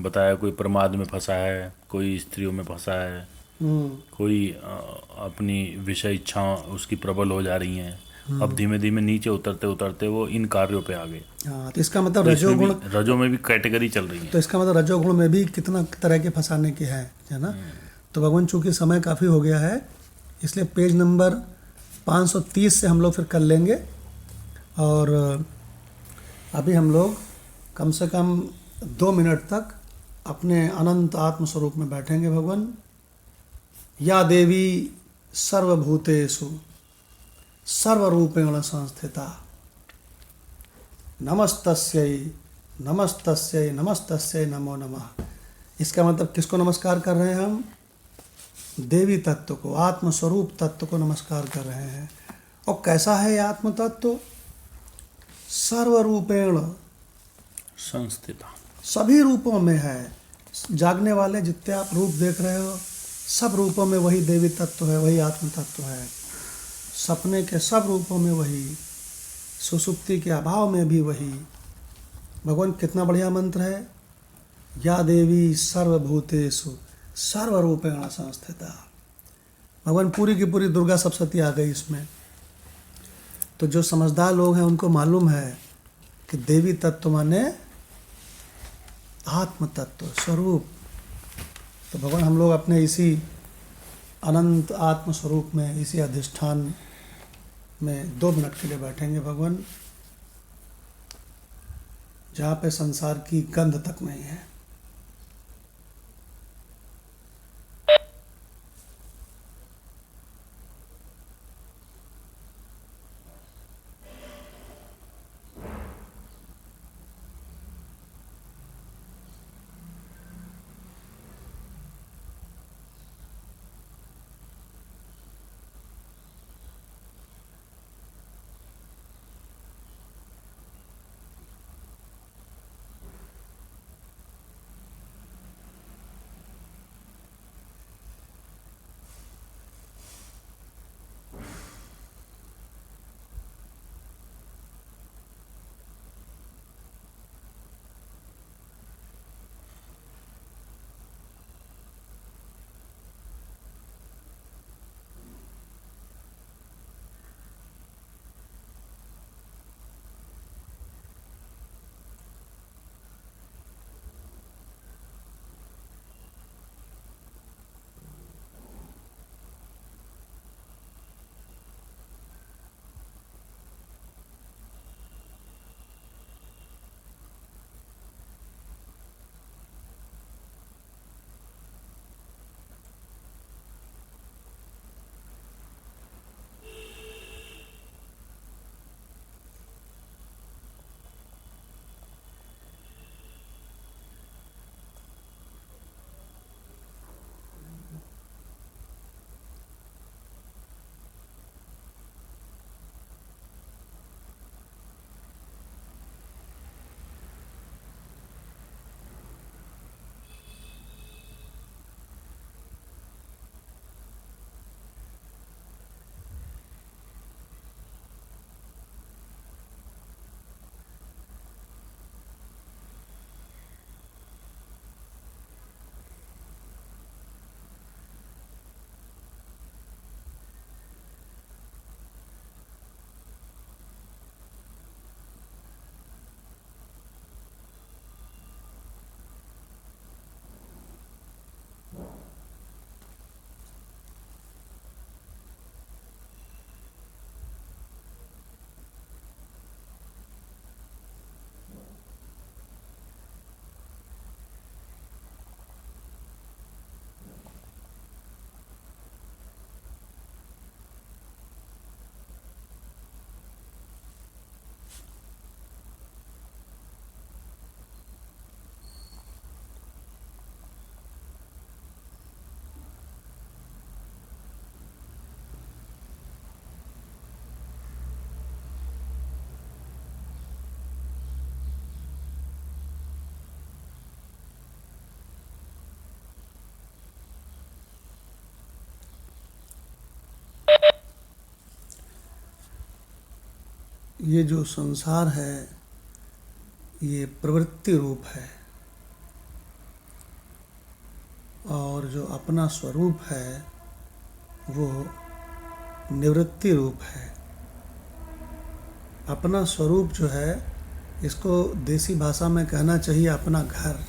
[SPEAKER 2] बताया कोई प्रमाद में फंसा है, कोई स्त्रियों में फंसा है, कोई अपनी विषय इच्छा उसकी प्रबल हो जा रही हैं। अब धीमे धीमे नीचे उतरते उतरते वो इन कार्यों पे आ गए।
[SPEAKER 1] हाँ, तो इसका मतलब
[SPEAKER 2] तो इसमें
[SPEAKER 1] रजोगुण,
[SPEAKER 2] भी रजो में भी कैटेगरी चल रही है।
[SPEAKER 1] तो इसका मतलब रजोगुण में भी कितना तरह के फंसाने के है ना। तो भगवान चूंकि समय काफ़ी हो गया है, इसलिए पेज नंबर 530 से हम लोग फिर कर लेंगे। और अभी हम लोग कम से कम 2 मिनट तक अपने अनंत आत्मस्वरूप में बैठेंगे। भगवान, या देवी सर्वभूतेषु सर्वरूपेण संस्थिता, नमस्तस्यै नमस्तस्यै नमस्तस्यै नमो नमः। इसका मतलब किसको नमस्कार कर रहे हैं हम? देवी तत्व को, आत्मस्वरूप तत्व को नमस्कार कर रहे हैं। और कैसा है ये आत्म तत्व? सर्वरूपेण,
[SPEAKER 2] संस्थिता,
[SPEAKER 1] सभी रूपों में है। जागने वाले जितने आप रूप देख रहे हो, सब रूपों में वही देवी तत्व है, वही आत्म तत्व है। सपने के सब रूपों में वही, सुसुप्ति के अभाव में भी वही। भगवान कितना बढ़िया मंत्र है, या देवी सर्वभूतेषु सर्वरूपेण संस्थिता। भगवान पूरी की पूरी दुर्गा सप्तशती आ गई इसमें। तो जो समझदार लोग हैं उनको मालूम है कि देवी तत्व माने आत्म तत्व, स्वरूप। तो भगवान हम लोग अपने इसी अनंत आत्म स्वरूप में, इसी अधिष्ठान में 2 मिनट के लिए बैठेंगे भगवान, जहाँ पे संसार की गंध तक नहीं है। ये जो संसार है ये प्रवृत्ति रूप है और जो अपना स्वरूप है वो निवृत्ति रूप है। अपना स्वरूप जो है इसको देसी भाषा में कहना चाहिए अपना घर।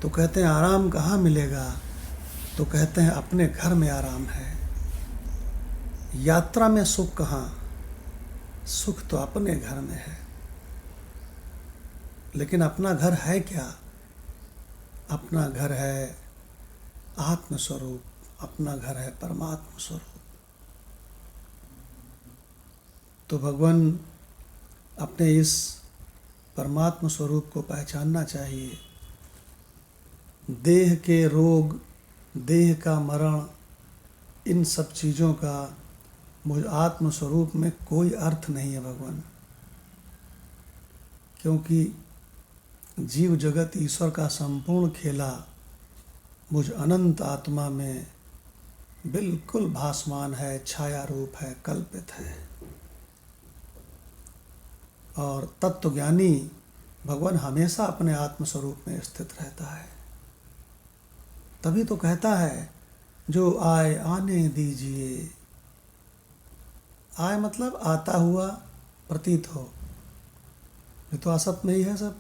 [SPEAKER 1] तो कहते हैं आराम कहाँ मिलेगा, तो कहते हैं अपने घर में आराम है। यात्रा में सुख कहाँ, सुख तो अपने घर में है। लेकिन अपना घर है क्या? अपना घर है आत्मस्वरूप, अपना घर है परमात्म स्वरूप। तो भगवान अपने इस परमात्म स्वरूप को पहचानना चाहिए। देह के रोग, देह का मरण, इन सब चीज़ों का मुझ आत्म स्वरूप में कोई अर्थ नहीं है भगवान, क्योंकि जीव जगत ईश्वर का संपूर्ण खेला मुझ अनंत आत्मा में बिल्कुल भासमान है, छाया रूप है, कल्पित है। और तत्वज्ञानी भगवान हमेशा अपने आत्म स्वरूप में स्थित रहता है। तभी तो कहता है जो आए आने दीजिए। आए मतलब आता हुआ प्रतीत हो, ये तो असत में ही है सब।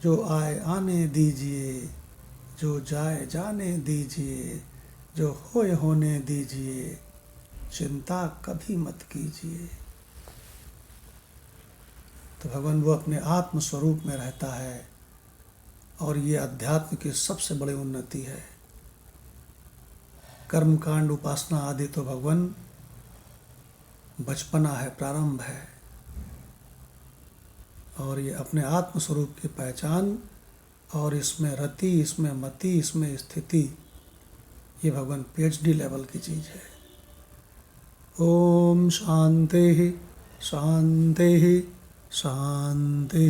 [SPEAKER 1] जो आए आने दीजिए, जो जाए जाने दीजिए, जो होए होने दीजिए, चिंता कभी मत कीजिए। तो भगवान वो अपने आत्म स्वरूप में रहता है और ये अध्यात्म की सबसे बड़ी उन्नति है। कर्म कांड, उपासना आदि तो भगवान बचपना है, प्रारंभ है। और ये अपने आत्म स्वरूप की पहचान और इसमें रति, इसमें मति, इसमें स्थिति, ये भगवान PhD लेवल की चीज़ है। ओम शांति शांति शांति।